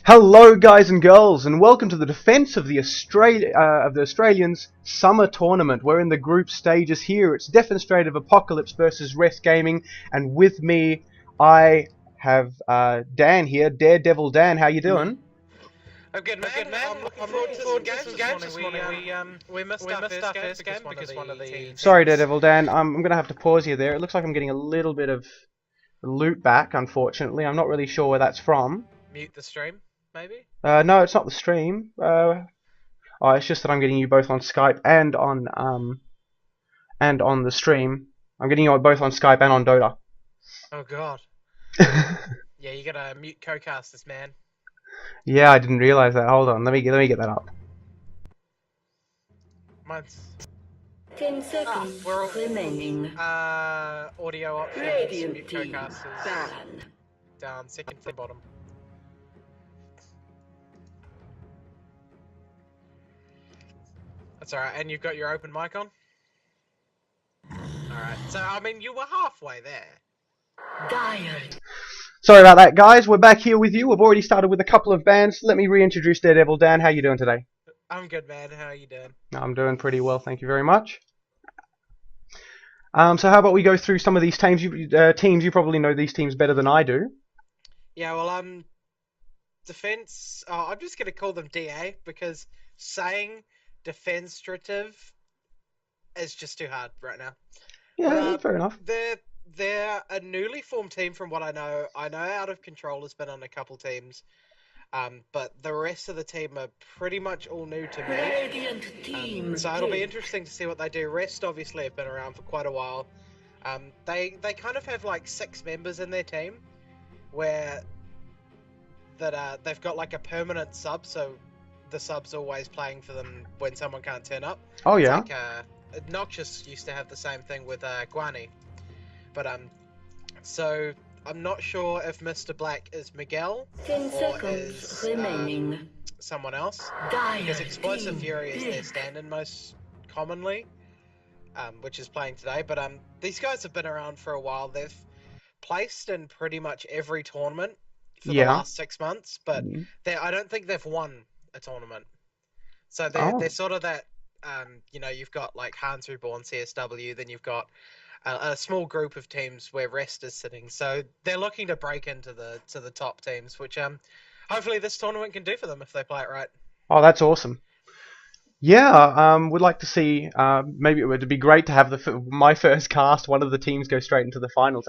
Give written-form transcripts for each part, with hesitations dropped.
Hello, guys and girls, and welcome to the defense of the Australians Summer Tournament. We're in the group stages here. It's Defenstrative Apocalypse versus Rest Gaming, and with me, I have Dan here, Daredevil Dan. How you doing? I'm good, man. I'm looking forward to some games this morning. We missed our first game because one of the teams... Sorry, Daredevil Dan. I'm gonna have to pause you there. It looks like I'm getting a little bit of loot back. Unfortunately, I'm not really sure where that's from. Mute the stream, maybe? No, it's not the stream. Oh, it's just that I'm getting you both on Skype and on the stream. I'm getting you both on Skype and on Dota. Oh god. Yeah, you gotta mute co-casters, man. Yeah, I didn't realize that. Hold on, let me get that up. Mine's 10 seconds we're all remaining. audio options, Radiant mute team co-casters, ban. down, second from bottom. That's alright, and you've got your open mic on? Alright, so I mean you were halfway there. Dire. Sorry about that, guys. We're back here with you. We've already started with a couple of bands. Let me reintroduce Daredevil Dan. How you doing today? I'm good, man. How are you doing? I'm doing pretty well, thank you very much. So how about we go through some of these teams? You probably know these teams better than I do. Yeah, well, defense. I'm just gonna call them DA because saying defenstrative is just too hard right now. Yeah, fair enough. They're a newly formed team from what I know. I know Out of Control has been on a couple teams, but the rest of the team are pretty much all new to me. Radiant team. So it'll be interesting to see what they do. Rest obviously have been around for quite a while. They kind of have like 6 members in their team, where they've got like a permanent sub, so the sub's always playing for them when someone can't turn up. Oh yeah. It's like, Noxious used to have the same thing with Guani. But so I'm not sure if Mr. Black is Miguel 10 or seconds is remaining. someone else. Dire Because Explosive team Fury is their pick. stand-in most commonly, which is playing today. But these guys have been around for a while. They've placed in pretty much every tournament for the last 6 months, but I don't think they've won a tournament. So they're sort of that. You know, you've got like Hans Reborn CSW, then you've got a small group of teams where Rest is sitting, so they're looking to break into the top teams, which hopefully this tournament can do for them if they play it right. Oh, that's awesome. Yeah, would like to see. Maybe it would be great to have my first cast. One of the teams go straight into the finals.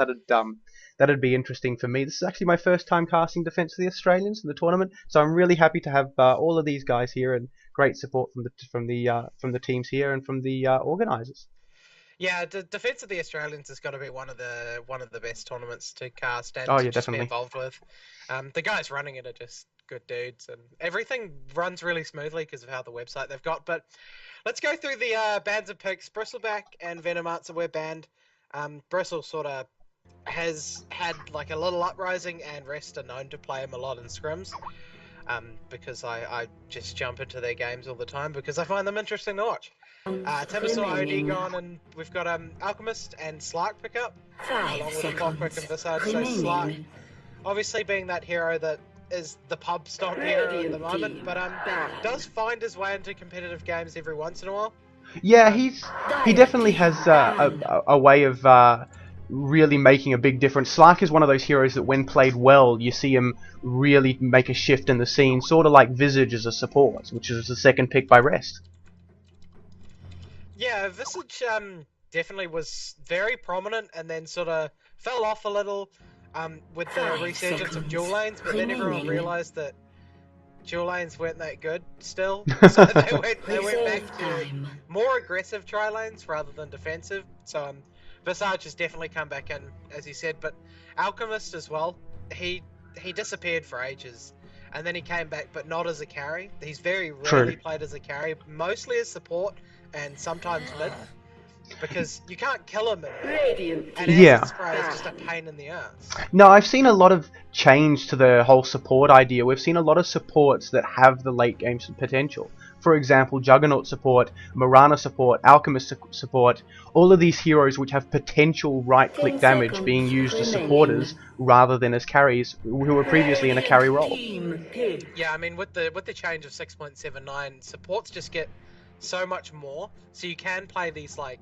That'd be interesting for me. This is actually my first time casting Defense of the Australians in the tournament, so I'm really happy to have all of these guys here and great support from the teams here and from the organisers. Yeah, Defense of the Australians has got to be one of the best tournaments to cast and to just definitely be involved with. The guys running it are just good dudes, and everything runs really smoothly because of how the website they've got. But let's go through the bans and picks. Bristleback and Venomancer were banned. Bristle sort of has had like a little uprising, and Rest are known to play him a lot in scrims. Because I just jump into their games all the time because I find them interesting to watch. Timbersaw OD gone, and we've got Alchemist and Slark pick up, 5 along with seconds Clockwork and Visage. So remaining. Slark, obviously being that hero that is the pub stomp hero at the moment, but does find his way into competitive games every once in a while. Yeah, he definitely has a way of really making a big difference. Slark is one of those heroes that when played well, you see him really make a shift in the scene, sort of like Visage as a support, which is the second pick by Rest. Yeah, Visage definitely was very prominent and then sort of fell off a little with the resurgence of dual lanes, but then everyone realised that dual lanes weren't that good still, so they went back to more aggressive tri lanes rather than defensive. So Visage has definitely come back in, as you said, but Alchemist as well. He disappeared for ages, and then he came back, but not as a carry. He's very rarely played as a carry, mostly as support and sometimes mid, because you can't kill him and acid spray is just a pain in the ass. No, I've seen a lot of change to the whole support idea. We've seen a lot of supports that have the late game potential. for example, Juggernaut support, Marana support, Alchemist support, all of these heroes which have potential right-click 10 damage seconds being used as remaining. supporters rather than as carries, who were previously in a carry Red role. team pick. Yeah, I mean, with the change of 6.79, supports just get so much more. So you can play these like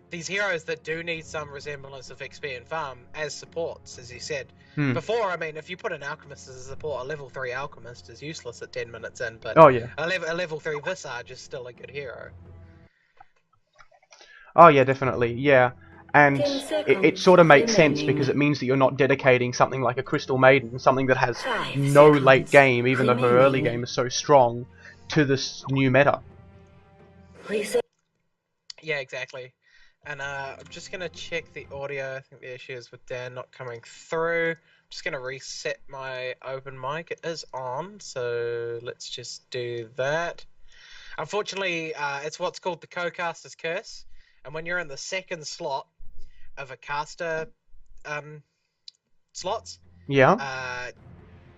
these heroes that do need some resemblance of XP and farm as supports, as you said. Before, I mean, if you put an alchemist as a support, a level 3 alchemist is useless at 10 minutes in, but Oh yeah. a level 3 Visage is still a good hero. Oh yeah, definitely. Yeah. And 10 it seconds sort of makes sense remaining. because it means that you're not dedicating something like a Crystal Maiden, something that has 5 no seconds late game, even though her early remaining. game is so strong, to this new meta. Reset. Yeah, exactly. And I'm just gonna check the audio. I think the issue is with Dan not coming through. I'm just gonna reset my open mic. It is on, so let's just do that. Unfortunately, it's what's called the co-caster's curse, and when you're in the second slot of a caster slots, Yeah.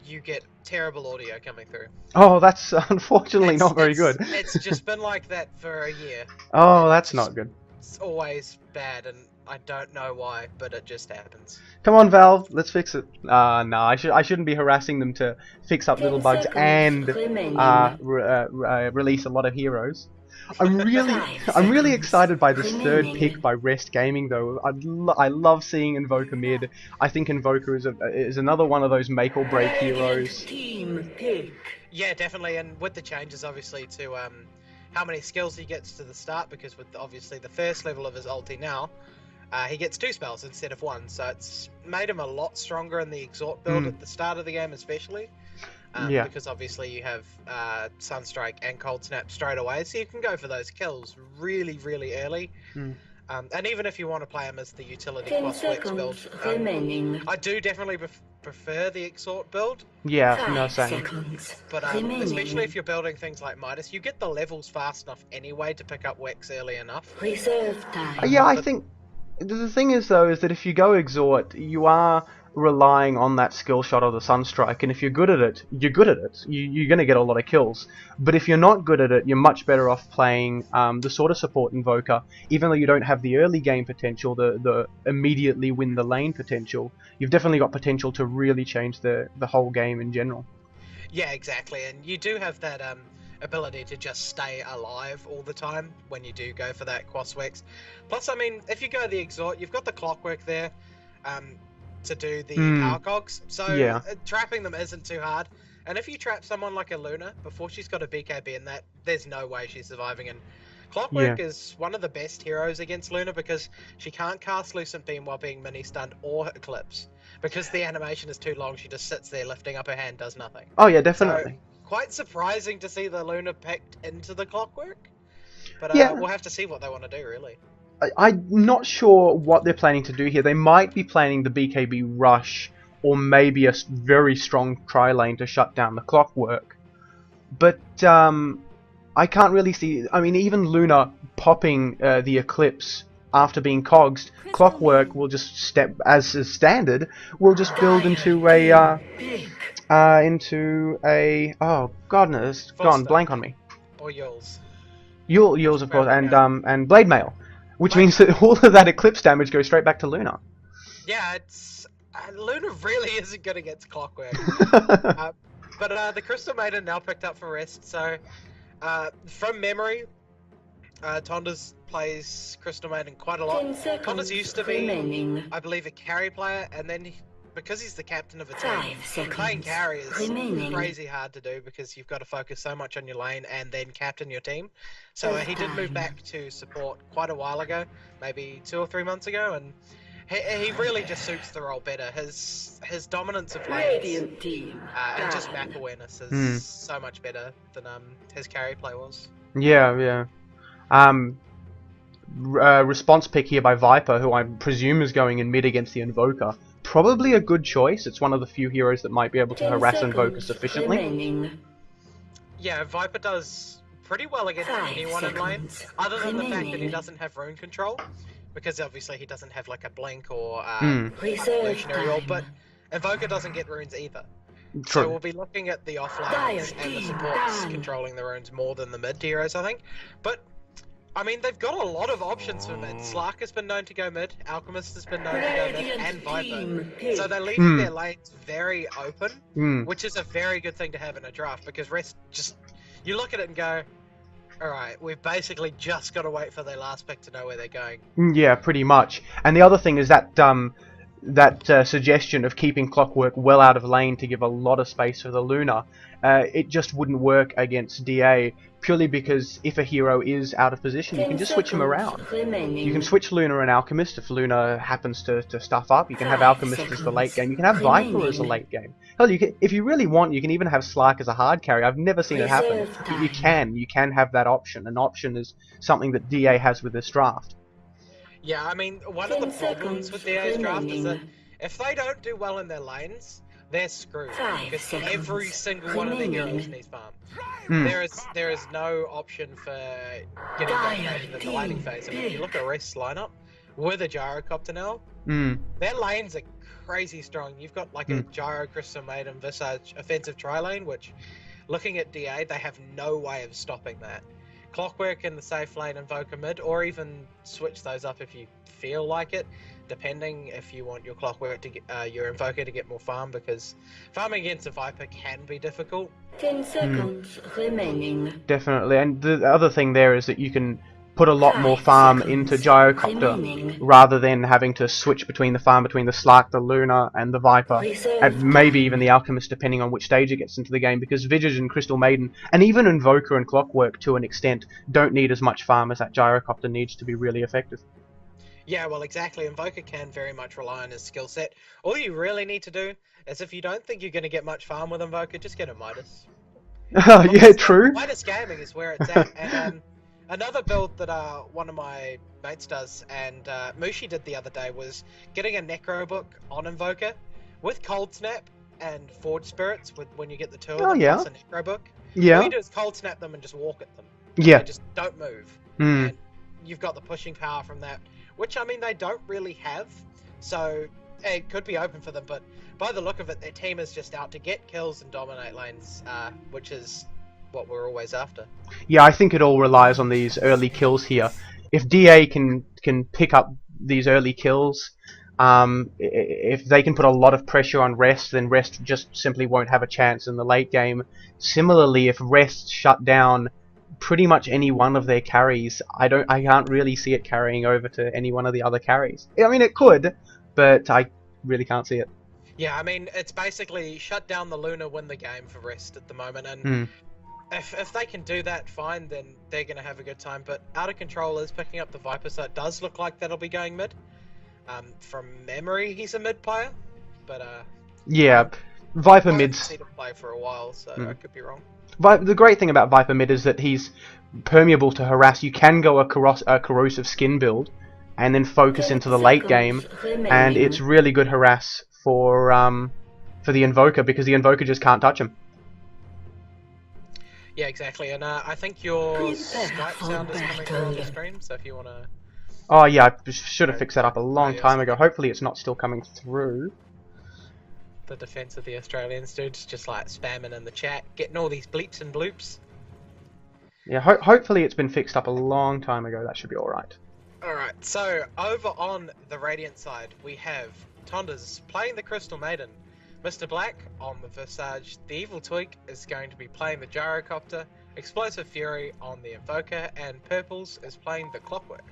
you get terrible audio coming through. Oh, that's unfortunately not very good. It's just been like that for a year. Oh, that's not good. It's always bad, and I don't know why, but it just happens. Come on, Valve, let's fix it. No, I shouldn't be harassing them to fix up 10 little bugs seconds and remaining. release a lot of heroes. I'm 5 really seconds excited by this third remaining. pick by Rest Gaming though. I love seeing Invoker mid. I think Invoker is another one of those make or break Red heroes. team pick. Yeah, definitely, and with the changes, obviously, to how many skills he gets to the start, because with obviously the first level of his ulti now, he gets 2 spells instead of 1, so it's made him a lot stronger in the Exhort build at the start of the game especially. Yeah. Because obviously you have Sunstrike and Cold Snap straight away, so you can go for those kills really, really early. And even if you want to play him as the utility 10 Quas Wex build, seconds remaining. I do definitely prefer the Exhort build. Yeah, 5 no same. seconds But remaining. especially if you're building things like Midas, you get the levels fast enough anyway to pick up Wex early enough. Reserve time. Yeah, I think the thing is though is that if you go Exhort, you are relying on that skill shot of the Sunstrike, and if you're good at it, you're good at it. You're going to get a lot of kills. But if you're not good at it, you're much better off playing the sort of support Invoker. Even though you don't have the early game potential, the immediately win the lane potential, you've definitely got potential to really change the whole game in general. Yeah, exactly, and you do have that ability to just stay alive all the time when you do go for that Quas Wex. Plus, I mean, if you go the Exhort, you've got the clockwork there to do the power cogs, so Yeah. Trapping them isn't too hard. And if you trap someone like a Luna before she's got a BKB in that, there's no way she's surviving. And Clockwork is one of the best heroes against Luna because she can't cast Lucent Beam while being mini-stunned or Eclipse. Because the animation is too long, she just sits there lifting up her hand, does nothing. Oh yeah, definitely. So, quite surprising to see the Luna picked into the Clockwork. But Yeah. we'll have to see what they want to do, really. I'm not sure what they're planning to do here. They might be planning the BKB rush, or maybe a very strong tri-lane to shut down the Clockwork. But I can't really see. I mean, even Luna popping the Eclipse after being cogsed, Clockwork will just step as is standard. Will just build into a oh god no, it's gone blank on me. Or Yules. Yules of course, and Blade Mail. Which means that all of that Eclipse damage goes straight back to Luna. Yeah, it's Luna really isn't good against Clockwork. But the Crystal Maiden now picked up for Rest, so from memory, Tondas plays Crystal Maiden quite a lot. Tondas used to be, I believe, a carry player, and then because he's the captain of a team, playing carry is crazy hard to do because you've got to focus so much on your lane and then captain your team. So he did move back to support quite a while ago, maybe 2 or 3 months ago, and he really just suits the role better. His dominance of lanes and just map awareness is so much better than his carry play was. Yeah. Response pick here by Viper, who I presume is going in mid against the Invoker. Probably a good choice. It's one of the few heroes that might be able to harass Invoker sufficiently. Yeah, Viper does pretty well against anyone in lane, other than the fact that he doesn't have rune control, because obviously he doesn't have like a blink or illusionary roll, but Invoker doesn't get runes either. So True. we'll be looking at the Dire offlanes and the team supports down. controlling the runes more than the mid heroes, I think. But I mean, they've got a lot of options for mid. Slark has been known to go mid, Alchemist has been known to go mid, Radiant and Viper. team So they're pick. leaving their lanes very open, Mm. which is a very good thing to have in a draft because rest just you look at it and go, all right, we've basically just got to wait for their last pick to know where they're going. Yeah, pretty much. And the other thing is that suggestion of keeping Clockwork well out of lane to give a lot of space for the Luna, it just wouldn't work against DA, purely because if a hero is out of position, you can 10 just switch him around. seconds remaining. You can switch Luna and Alchemist if Luna happens to stuff up. You can have 5 Alchemist as the late game. You can have seconds Viper as a remaining. late game. Hell, you can, if you really want, you can even have Slark as a hard carry. I've never seen it happen. Reserve But you time. can have that option. An option is something that DA has with this draft. Yeah, I mean, one of the 10 problems with seconds DA's draft is that remaining. if they don't do well in their lanes, they're screwed 5 because seconds every single one of their heroes remaining. needs farm. Mm. There is no option for getting dominated in the laning phase. I mean, if you look at Rest's lineup with a gyrocopter now, Mm. their lanes are crazy strong. You've got like a gyro crystal maiden visage offensive tri lane, which looking at DA, they have no way of stopping that. Clockwork in the safe lane, Invoker mid, or even switch those up if you feel like it, depending if you want your Clockwork to get your Invoker to get more farm, because farming against a Viper can be difficult. 10 seconds remaining. Definitely, and the other thing there is that you can put a lot more 5 farm seconds into Gyrocopter remaining. rather than having to switch between the farm between the Slark, the Luna, and the Viper, Reserve and maybe time. even the Alchemist, depending on which stage it gets into the game, because Visage and Crystal Maiden, and even Invoker and Clockwork to an extent, don't need as much farm as that Gyrocopter needs to be really effective. Yeah, well, exactly. Invoker can very much rely on his skill set. All you really need to do is if you don't think you're going to get much farm with Invoker, just get a Midas. Yeah, true. Midas gaming is where it's at. And another build that one of my mates does, and Mushi did the other day, was getting a Necro book on Invoker with Cold Snap and Forge Spirits when you get the two of Oh, them, yeah. plus a Necro book. All Yeah. you do is Cold Snap them and just walk at them. Yeah. They just don't move. Mm. And you've got the pushing power from that, which, I mean, they don't really have, so it could be open for them, but by the look of it, their team is just out to get kills and dominate lanes, which is what we're always after. Yeah, I think it all relies on these early kills here. If DA can pick up these early kills, if they can put a lot of pressure on Rest, then Rest just simply won't have a chance in the late game. Similarly, if Rest shut down pretty much any one of their carries, I can't really see it carrying over to any one of the other carries. I mean, it could, but I really can't see it. Yeah, I mean, it's basically shut down the Luna, win the game for Rest at the moment, and if they can do that, fine, then they're going to have a good time. But Out of Control is picking up the Viper, so it does look like that'll be going mid. From memory, he's a mid player, but Yeah, Viper I haven't mid's... seen him play for a while, so I could be wrong. The great thing about Viper mid is that he's permeable to harass. You can go a corrosive skin build and then focus into the late game, and it's really good harass for the Invoker, because the Invoker just can't touch him. Yeah, exactly, and I think your Prepare Skype for sound is coming through on the battle. stream, so if you want to... Oh yeah, I should have fixed that up a long yeah, time ago. Hopefully it's not still coming through. The defense of the Australians, dudes, just like spamming in the chat, getting all these bleeps and bloops. Yeah, hopefully it's been fixed up a long time ago. That should be alright. Alright, so over on the Radiant side, we have Tondas playing the Crystal Maiden. Mr. Black on the Visage, the Evil Twig is going to be playing the Gyrocopter, Explosive Fury on the Invoker, and Purples is playing the Clockwork.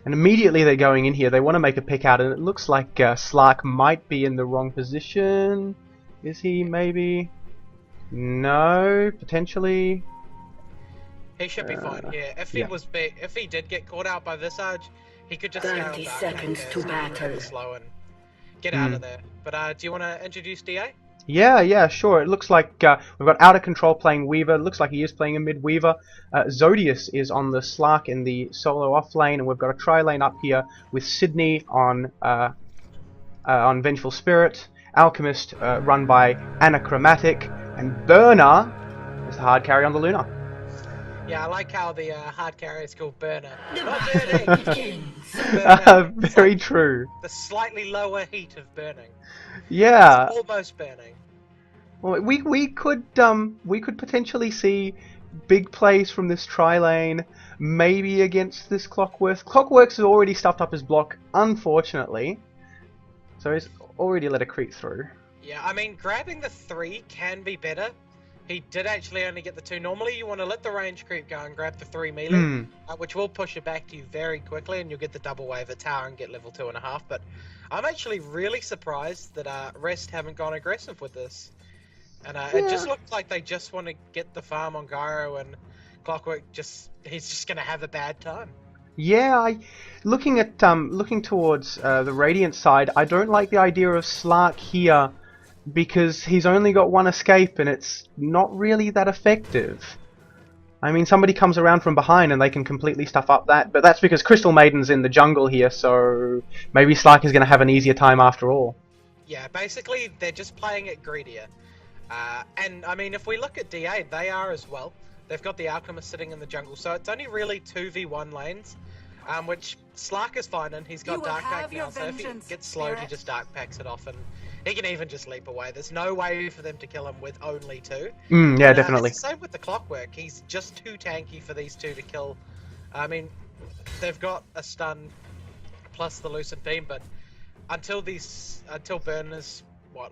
And immediately they're going in here. They want to make a pick out, and it looks like Slark might be in the wrong position. Is he, maybe? No, potentially. He should be fine here. If he yeah. was big, if he did get caught out by Visage, he could just 30 scale Dark seconds Knight to there, battle. slow and get out of there. But do you want to introduce DA? Yeah, sure. It looks like we've got Out of Control playing Weaver. It looks like he is playing a mid Weaver. Zodius is on the Slark in the solo off lane, and we've got a tri lane up here with Sydney on Vengeful Spirit, Alchemist run by Anachromatic, and Burner is the hard carry on the Luna. Yeah, I like how the hard carry is called Burner. The Not battle burning. begins. Burner. It's Very like true. the slightly lower heat of burning. Yeah. It's almost burning. Well, we could potentially see big plays from this tri lane, maybe against this Clockworks. Clockworks has already stuffed up his block, unfortunately, so he's already let a creep through. Yeah, I mean, grabbing the 3 can be better. He did actually only get the 2. Normally, you want to let the range creep go and grab the 3 melee, which will push it back to you very quickly, and you'll get the double wave at tower and get level 2.5. But I'm actually really surprised that Rest haven't gone aggressive with this. And it just looks like they just want to get the farm on Gyro, and Clockwork he's just going to have a bad time. Yeah, looking towards the Radiant side, I don't like the idea of Slark here because he's only got 1 escape and it's not really that effective. I mean, somebody comes around from behind and they can completely stuff up that, but that's because Crystal Maiden's in the jungle here, so maybe Slark is going to have an easier time after all. Yeah, basically they're just playing it greedier. And I mean, if we look at DA, they are as well. They've got the Alchemist sitting in the jungle, so it's only really 2v1 lanes, which Slark is fine in. He's got Dark Pack now, so if he gets slowed, he just Dark Packs it off, and he can even just leap away. There's no way for them to kill him with only 2. Yeah, definitely. It's the same with the Clockwork. He's just too tanky for these 2 to kill. I mean, they've got a stun plus the Lucent Beam, but until Burn is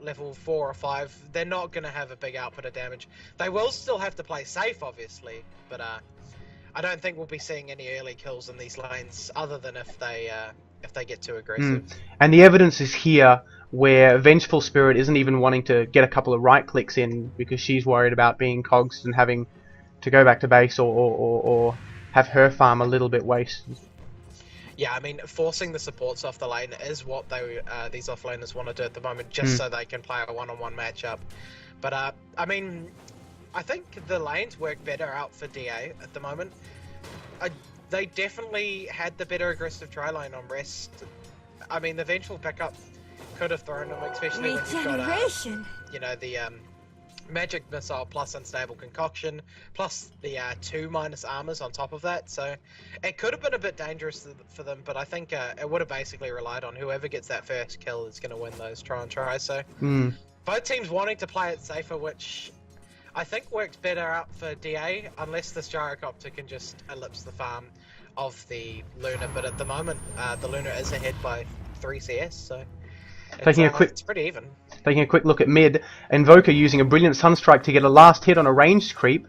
level 4 or 5, they're not going to have a big output of damage. They will still have to play safe, obviously, but I don't think we'll be seeing any early kills in these lanes, other than if they get too aggressive. And the evidence is here, where Vengeful Spirit isn't even wanting to get a couple of right clicks in because she's worried about being cogs and having to go back to base or have her farm a little bit wasted. Yeah, I mean, forcing the supports off the lane is what these offlaners want to do at the moment, just so they can play a one-on-one matchup. But, I mean, I think the lanes work better out for DA at the moment. They definitely had the better aggressive tri lane on Rest. I mean, the Vengeful pickup could have thrown them, especially when you've got, the Magic Missile plus Unstable Concoction, plus the 2 minus armors on top of that, so it could have been a bit dangerous for them, but I think it would have basically relied on whoever gets that first kill is going to win those tries, so both teams wanting to play it safer, which I think works better out for DA, unless this Gyrocopter can just ellipse the farm of the Luna, but at the moment, the Luna is ahead by 3 CS, so it's pretty even. Taking a quick look at mid, Invoker using a brilliant Sunstrike to get a last hit on a ranged creep.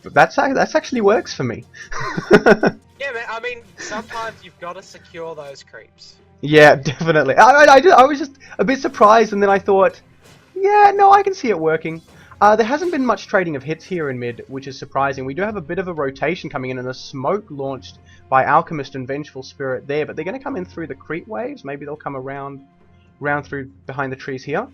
That's actually works for me. Yeah, man, I mean, sometimes you've got to secure those creeps. Yeah, definitely. I was just a bit surprised, and then I thought, yeah, no, I can see it working. There hasn't been much trading of hits here in mid, which is surprising. We do have a bit of a rotation coming in, and a smoke launched by Alchemist and Vengeful Spirit there, but they're going to come in through the creep waves. Maybe they'll come around through behind the trees here.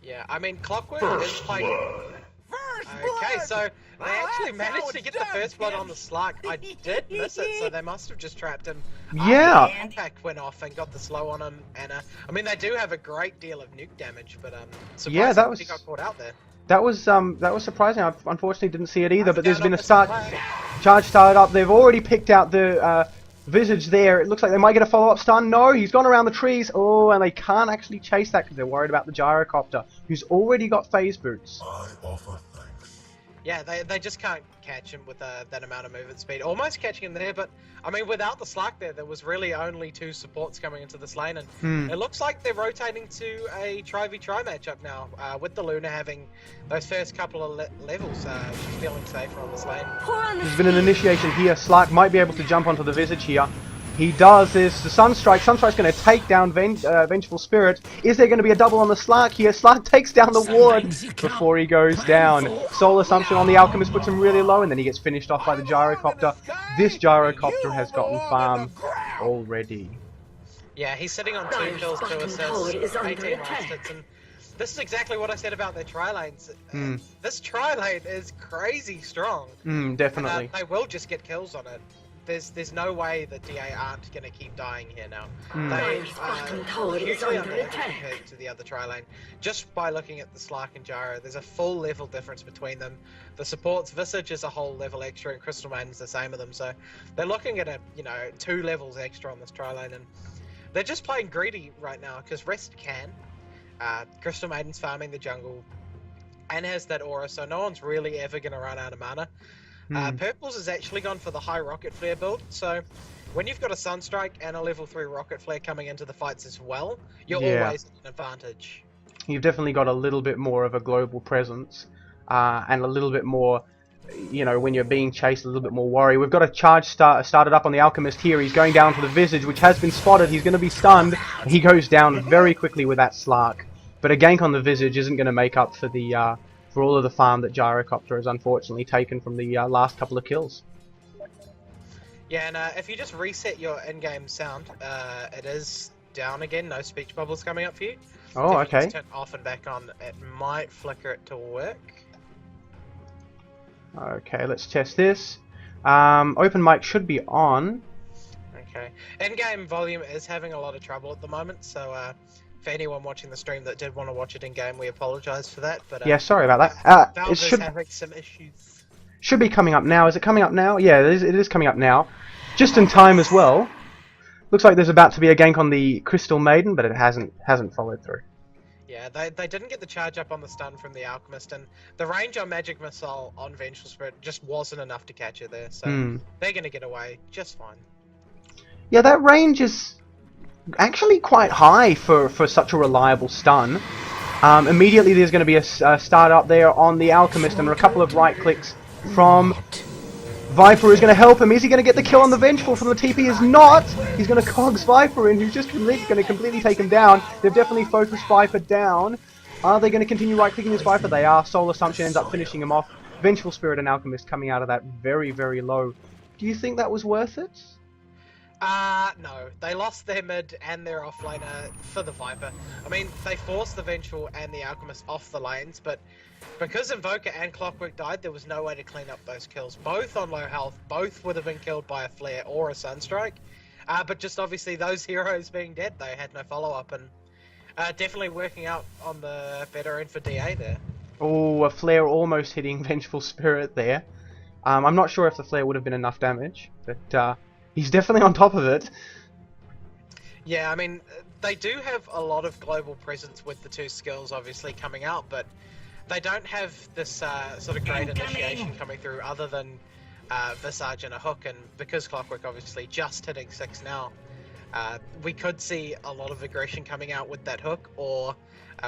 Yeah, I mean, Clockwork is playing. Okay, so they actually managed to get the first blood on the Slark. I did miss it, so they must have just trapped him. Yeah. The impact went off and got the slow on him, and I mean, they do have a great deal of nuke damage, but yeah, that was. He got caught out there. That was surprising. I unfortunately didn't see it either, but there's been a charge started up. They've already picked out the Visage there. It looks like they might get a follow-up stun. No, he's gone around the trees. Oh, and they can't actually chase that because they're worried about the Gyrocopter, who's already got phase boots. I offer thanks. Yeah, they just can't catch him with that amount of movement speed. Almost catching him there, but I mean, without the Slark there was really only 2 supports coming into this lane, and it looks like they're rotating to a try-v-try matchup now, with the Luna having those first couple of levels. She's feeling safer on this lane. There's been an initiation here. Slark might be able to jump onto the Visage here. He does this. The Sunstrike. Sunstrike's going to take down Vengeful Spirit. Is there going to be a double on the Slark here? Slark takes down the ward before he goes down. Soul Assumption on the Alchemist puts him really low, and then he gets finished off by the Gyrocopter. This Gyrocopter has gotten farm already. Yeah, he's sitting on 2 kills, 2 assists, 18 last hits, and this is exactly what I said about their tri lanes. This tri lane is crazy strong. Definitely. And, they will just get kills on it. There's no way that DA aren't going to keep dying here now. They hugely underrated compared to the other tri lane. Just by looking at the Slark and Gyro, there's a full level difference between them. The supports, Visage is a whole level extra, and Crystal Maiden's the same of them. So they're looking at 2 levels extra on this tri lane, and they're just playing greedy right now because Rest can. Crystal Maiden's farming the jungle. and has that aura, so no one's really ever going to run out of mana. Purple's has actually gone for the high rocket flare build, so when you've got a Sunstrike and a level 3 rocket flare coming into the fights as well, you're always at an advantage. You've definitely got a little bit more of a global presence, and a little bit more, you know, when you're being chased, a little bit more worry. We've got a charge started up on the Alchemist here. He's going down for the Visage, which has been spotted. He's going to be stunned. He goes down very quickly with that Slark. But a gank on the Visage isn't going to make up for the for all of the farm that Gyrocopter has unfortunately taken from the last couple of kills. Yeah, and if you just reset your in-game sound, it is down again. No speech bubbles coming up for you. Oh, if you okay. just turn off and back on, it might flicker it to work. Okay, let's test this. Open mic should be on. Okay. In-game volume is having a lot of trouble at the moment, so for anyone watching the stream that did want to watch it in-game, we apologise for that. But yeah, sorry about that. Valve It is having some issues. should be coming up now. Is it coming up now? Yeah, it is coming up now. Just in time as well. Looks like there's about to be a gank on the Crystal Maiden, but it hasn't followed through. Yeah, they didn't get the charge up on the stun from the Alchemist, and the range on Magic Missile on Vengeful Spirit just wasn't enough to catch her there, so they're going to get away just fine. Yeah, that range is actually quite high for such a reliable stun. Immediately there's going to be a start up there on the Alchemist, and a couple of right clicks from Viper is going to help him. Is he going to get the kill on the Vengeful from the TP? Is not. He's going to cogs Viper in, who's just going to completely take him down. They've definitely focused Viper down. Are they going to continue right-clicking this Viper? They are. Soul Assumption ends up finishing him off. Vengeful Spirit and Alchemist coming out of that very, very low. Do you think that was worth it? No. They lost their mid and their offlaner for the Viper. I mean, they forced the Vengeful and the Alchemist off the lanes, but because Invoker and Clockwork died, there was no way to clean up those kills. Both on low health, both would have been killed by a Flare or a Sunstrike. But just obviously those heroes being dead, they had no follow-up, and definitely working out on the better end for DA there. Oh, a Flare almost hitting Vengeful Spirit there. I'm not sure if the Flare would have been enough damage, but he's definitely on top of it. Yeah, I mean, they do have a lot of global presence with the two skills obviously coming out, but they don't have this sort of great initiation coming through other than Visage and a hook, and because Clockwork obviously just hitting 6 now, we could see a lot of aggression coming out with that hook, or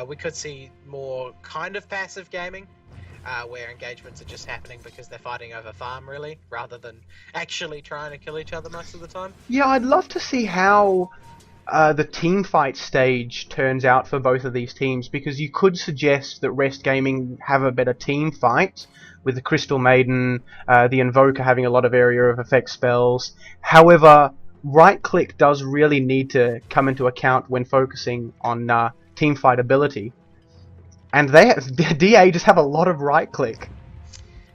we could see more kind of passive gaming, where engagements are just happening because they're fighting over farm really, rather than actually trying to kill each other most of the time. Yeah, I'd love to see how the team fight stage turns out for both of these teams, because you could suggest that Rest Gaming have a better team fight with the Crystal Maiden, the Invoker having a lot of area of effect spells. However, right click does really need to come into account when focusing on team fight ability, and DA just have a lot of right click.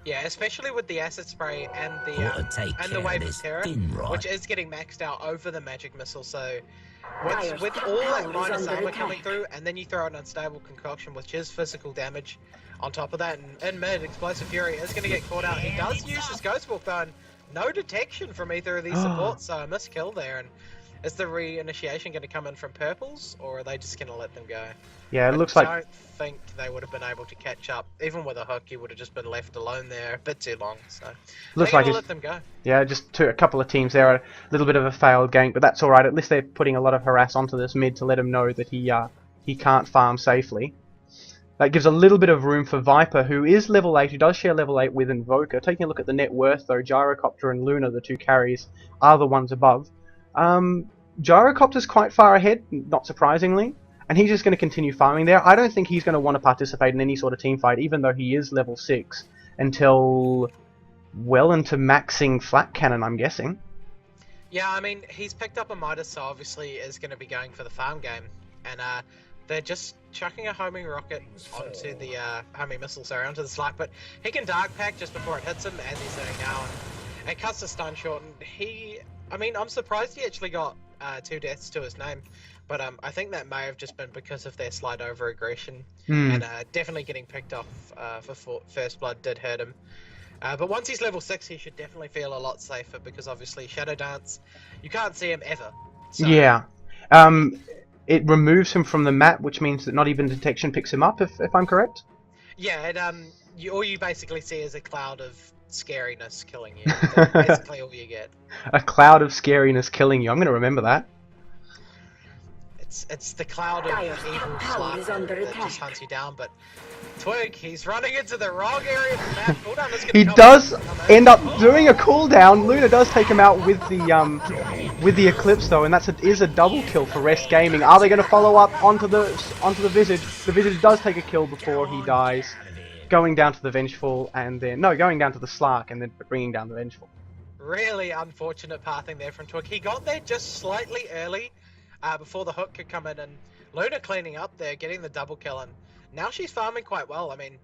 Yeah, especially with the Acid Spray and the Wave of Terror, which is getting maxed out over the Magic Missile, so with all that minus armor coming through, and then you throw an Unstable Concoction, which is physical damage on top of that, and in mid, Explosive Fury is going to get caught out. He does use his Ghost Walk though, and no detection from either of these supports, so a missed kill there. And is the re-initiation going to come in from purples, or are they just going to let them go? Yeah, it looks like... I don't think they would have been able to catch up. Even with a hook, he would have just been left alone there a bit too long. So looks like let them go. Yeah, just a couple of teams there. A little bit of a failed gank, but that's all right. At least they're putting a lot of harass onto this mid to let him know that he can't farm safely. That gives a little bit of room for Viper, who is level 8, who does share level 8 with Invoker. Taking a look at the net worth, though, Gyrocopter and Luna, the two carries, are the ones above. Gyrocopter's quite far ahead, not surprisingly, and he's just going to continue farming there. I don't think he's going to want to participate in any sort of team fight, even though he is level 6, until well into maxing Flat Cannon, I'm guessing. Yeah, I mean, he's picked up a Midas, so obviously is going to be going for the farm game, and they're just chucking a homing rocket onto the homing missile, onto the Slack, but he can Dark Pack just before it hits him, as he's doing now, and it cuts the stun short, and I'm surprised he actually got 2 deaths to his name, but I think that may have just been because of their slide over aggression, and definitely getting picked off for First Blood did hurt him. But once he's level 6, he should definitely feel a lot safer, because obviously Shadow Dance, you can't see him ever. So... Yeah. It removes him from the map, which means that not even detection picks him up, if I'm correct? Yeah, and all you basically see is a cloud of scariness killing you. That's basically all you get. A cloud of scariness killing you. I'm going to remember that. It's the cloud of evil Slark that just hunts you down, but Twig, he's running into the wrong area of the map. Cooldown is He gonna does end up doing a cooldown. Luna does take him out with the Eclipse though, and is a double kill for Rest Gaming. Are they going to follow up onto the Visage? The Visage does take a kill before he dies, going down to the Vengeful, and then going down to the Slark, and then bringing down the Vengeful. Really unfortunate pathing there from Twig. He got there just slightly early, before the hook could come in, and Luna cleaning up there, getting the double kill, and now she's farming quite well. I mean,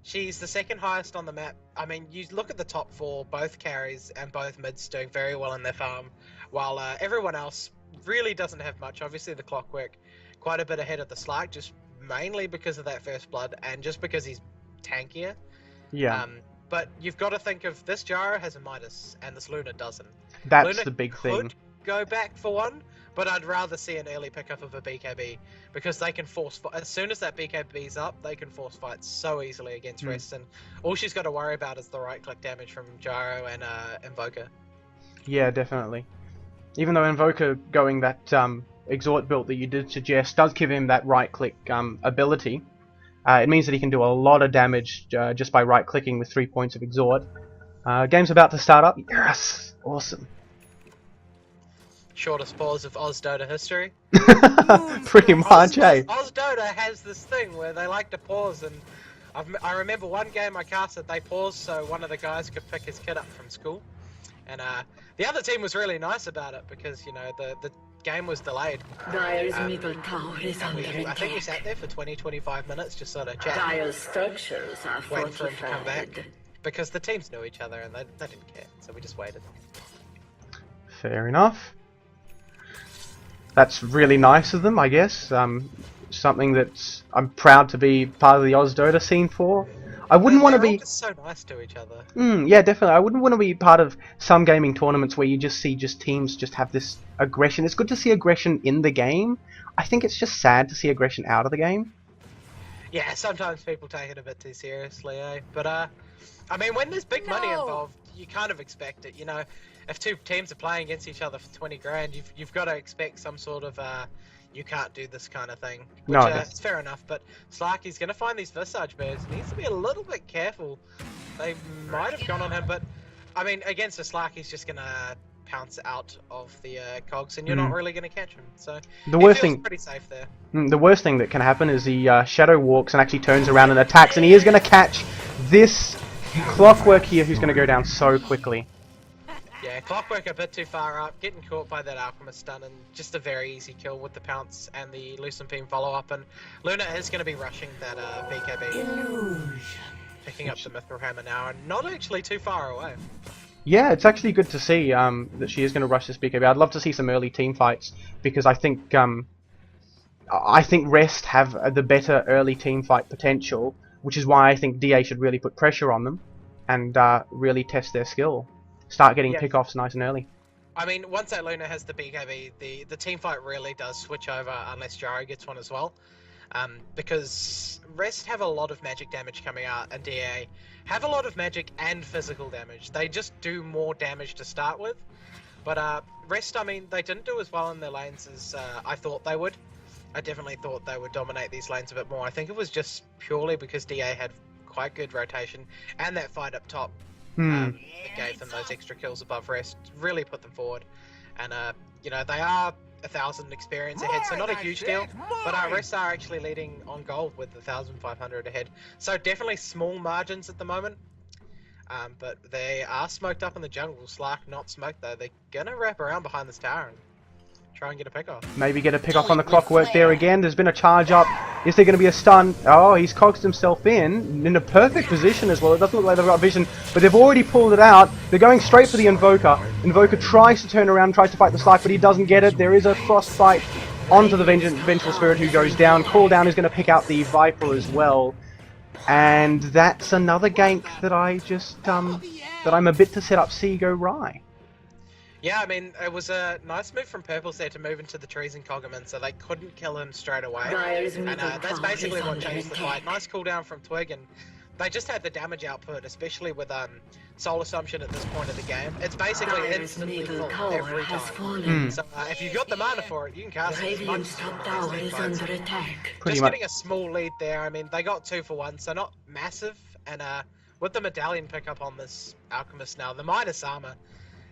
she's the second highest on the map. I mean, you look at the top 4, both carries and both mids doing very well in their farm, while everyone else really doesn't have much. Obviously, the Clockwork quite a bit ahead of the Slark, just mainly because of that first blood, and just because he's tankier. Yeah. But you've got to think of this Gyro has a Midas, and this Luna doesn't. That's Luna the big thing. Could go back for one, but I'd rather see an early pickup of a BKB, because they can force as soon as that BKB's up, they can force fights so easily against Rest, and all she's got to worry about is the right click damage from Gyro and Invoker. Yeah, definitely. Even though Invoker going that Exhort build that you did suggest does give him that right click ability, it means that he can do a lot of damage just by right clicking with 3 points of Exhort. Game's about to start up. Yes, awesome. Shortest pause of Oz-Dota history. Pretty much, eh? Oz-Dota has this thing where they like to pause, and I remember one game I casted, they paused so one of the guys could pick his kid up from school, and the other team was really nice about it, because, you know, the game was delayed. Dire's middle tower is under I think we attack. sat there for 20-25 minutes just sort of chatting, Dire's structures are waiting for him to come back, fortified. because the teams knew each other and they didn't care, so we just waited. Fair enough. That's really nice of them, I guess. Something that I'm proud to be part of the Oz-Dota scene for. I wouldn't want to They're all be... just so nice to each other. Yeah, definitely. I wouldn't want to be part of some gaming tournaments where you just see teams just have this aggression. It's good to see aggression in the game. I think it's just sad to see aggression out of the game. Yeah, sometimes people take it a bit too seriously, eh? But, I mean, when there's big money involved, you kind of expect it, you know? If two teams are playing against each other for 20 grand, you've got to expect some sort of, you can't do this kind of thing. Which, No, it's fair enough, but Slarky's going to find these Visage birds. He needs to be a little bit careful. They might have gone on him, but, I mean, against a Slark, he's just going to pounce out of the cogs, and you're not really going to catch him. So, The worst feels thing... pretty safe there. The worst thing that can happen is he shadow walks and actually turns around and attacks, and he is going to catch this Clockwork here, who's going to go down so quickly. Yeah, Clockwork a bit too far up, getting caught by that Alchemist stun, and just a very easy kill with the pounce and the Lucent Beam follow-up, and Luna is going to be rushing that BKB. Picking up the Mithril Hammer now, and not actually too far away. Yeah, it's actually good to see that she is going to rush this BKB. I'd love to see some early team fights, because I think Rest have the better early team fight potential, which is why I think DA should really put pressure on them and really test their skill. Start getting pickoffs nice and early. I mean, once that Luna has the BKB, the team fight really does switch over unless Gyro gets one as well. Because Rest have a lot of magic damage coming out, and DA have a lot of magic and physical damage. They just do more damage to start with. But Rest, I mean, they didn't do as well in their lanes as I thought they would. I definitely thought they would dominate these lanes a bit more. I think it was just purely because DA had quite good rotation, and that fight up top it gave them those extra kills above Rest, really put them forward. And you know, they are 1,000 experience ahead, so not a huge deal, but Rest are actually leading on gold with 1,500 ahead, so definitely small margins at the moment. But they are smoked up in the jungle. Slark not smoked though. They're gonna wrap around behind this tower and try and get a pick off. Maybe get a pick off on the Clockwork there again. There's been a charge up. Is there going to be a stun? Oh, he's coxed himself in a perfect position as well. It doesn't look like they've got vision, but they've already pulled it out. They're going straight for the Invoker. Invoker tries to turn around, tries to fight the Slark, but he doesn't get it. There is a frostbite onto the Vengeful Spirit, who goes down. Cooldown is going to pick out the Viper as well. And that's another gank that I just, that I'm a bit to set up C go Rye. Yeah, I mean, it was a nice move from Purple's there to move into the trees and Coggerman, so they couldn't kill him straight away. Dire's And middle that's tower basically is what under changed the fight. attack. Nice cooldown from Twig, and they just had the damage output, especially with Soul Assumption at this point of the game. It's basically Dire's instantly middle full tower every has time. fallen. So if you've got the mana for it, you can cast it as much Radiant's as you top want tower next is team fights. under attack. Pretty Just much. getting a small lead there. I mean, they got 2 for 1, so not massive. And with the medallion pickup on this Alchemist now, the minus armor,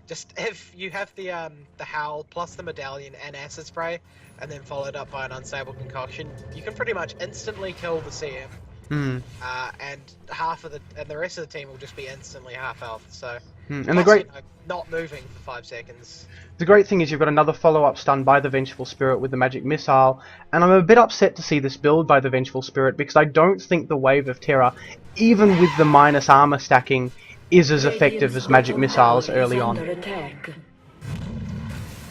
just if you have the Howl plus the medallion and acid spray, and then followed up by an unstable concoction, you can pretty much instantly kill the CM. And the rest of the team will just be instantly half health. So And plus, the great, not moving for 5 seconds. the great thing is you've got another follow-up stun by the Vengeful Spirit with the Magic Missile, and I'm a bit upset to see this build by the Vengeful Spirit because I don't think the Wave of Terror, even with the minus armor stacking, is as effective as Magic Missiles early on.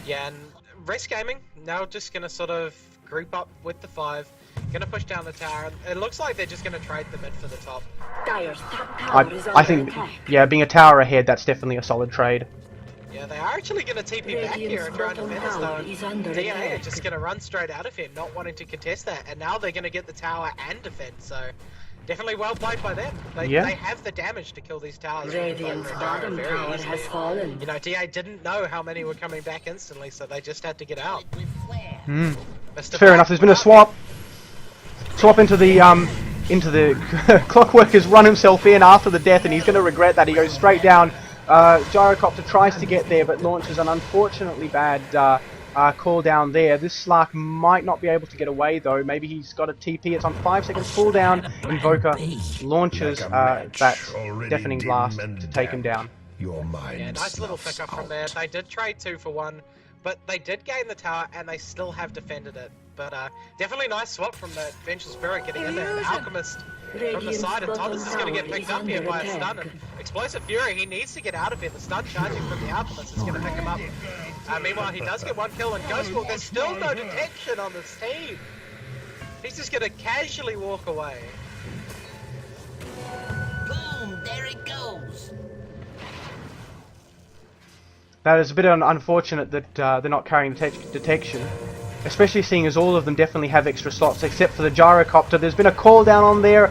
Yeah, and Rest Gaming now just gonna sort of group up with the 5, gonna push down the tower. It looks like they're just gonna trade the mid for the top. Dire's top tower is I under think, attack. yeah, being a tower ahead, that's definitely a solid trade. Yeah, they are actually gonna TP back here and try and defend us though. Is under DNA are attack. just gonna run straight out of here, not wanting to contest that, and now they're gonna get the tower and defend. So definitely well played by them. They have the damage to kill these towers. Radiant's bottom very tower easily. has fallen. You know, DA didn't know how many were coming back instantly, so they just had to get out. Mr. Fair enough. There's been a swap into the Clockwork has run himself in after the death, and he's going to regret that. He goes straight down. Gyrocopter tries to get there, but launches an unfortunately bad call down there. This Slark might not be able to get away though. Maybe he's got a TP. It's on 5 seconds cooldown. Invoker launches that deafening blast to take him down. Your mind. Yeah, nice little pickup from there. They did trade 2 for 1, but they did gain the tower and they still have defended it. But definitely nice swap from the Vengeful Spirit getting in there. And Alchemist from the side, and Thomas is going to get picked up here by a stun. And Explosive Fury, he needs to get out of here. The stun charging from the Alchemist is going to pick him up. Meanwhile, he does get 1 kill, and Ghostwalk, there's still no detection on this team. He's just going to casually walk away. Boom, there it goes. That is a bit unfortunate that they're not carrying detection. Especially seeing as all of them definitely have extra slots, except for the Gyrocopter. There's been a call down on there.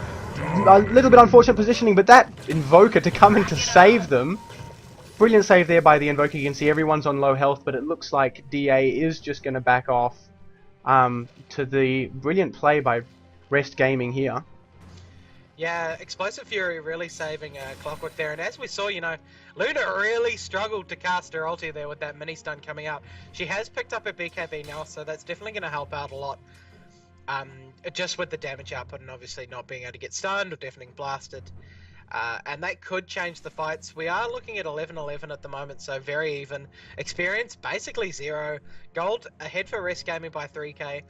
A little bit unfortunate positioning, but that Invoker to come in to save them. Brilliant save there by the Invoker. You can see everyone's on low health, but it looks like DA is just going to back off to the brilliant play by Rest Gaming here. Yeah, Explosive Fury really saving Clockwork there, and as we saw, you know, Luna really struggled to cast her ulti there with that mini stun coming out. She has picked up her BKB now, so that's definitely going to help out a lot. Just with the damage output and obviously not being able to get stunned or deafening blasted. And that could change the fights. We are looking at 11-11 at the moment, so very even. Experience, basically 0. Gold ahead for Rest Gaming by 3k.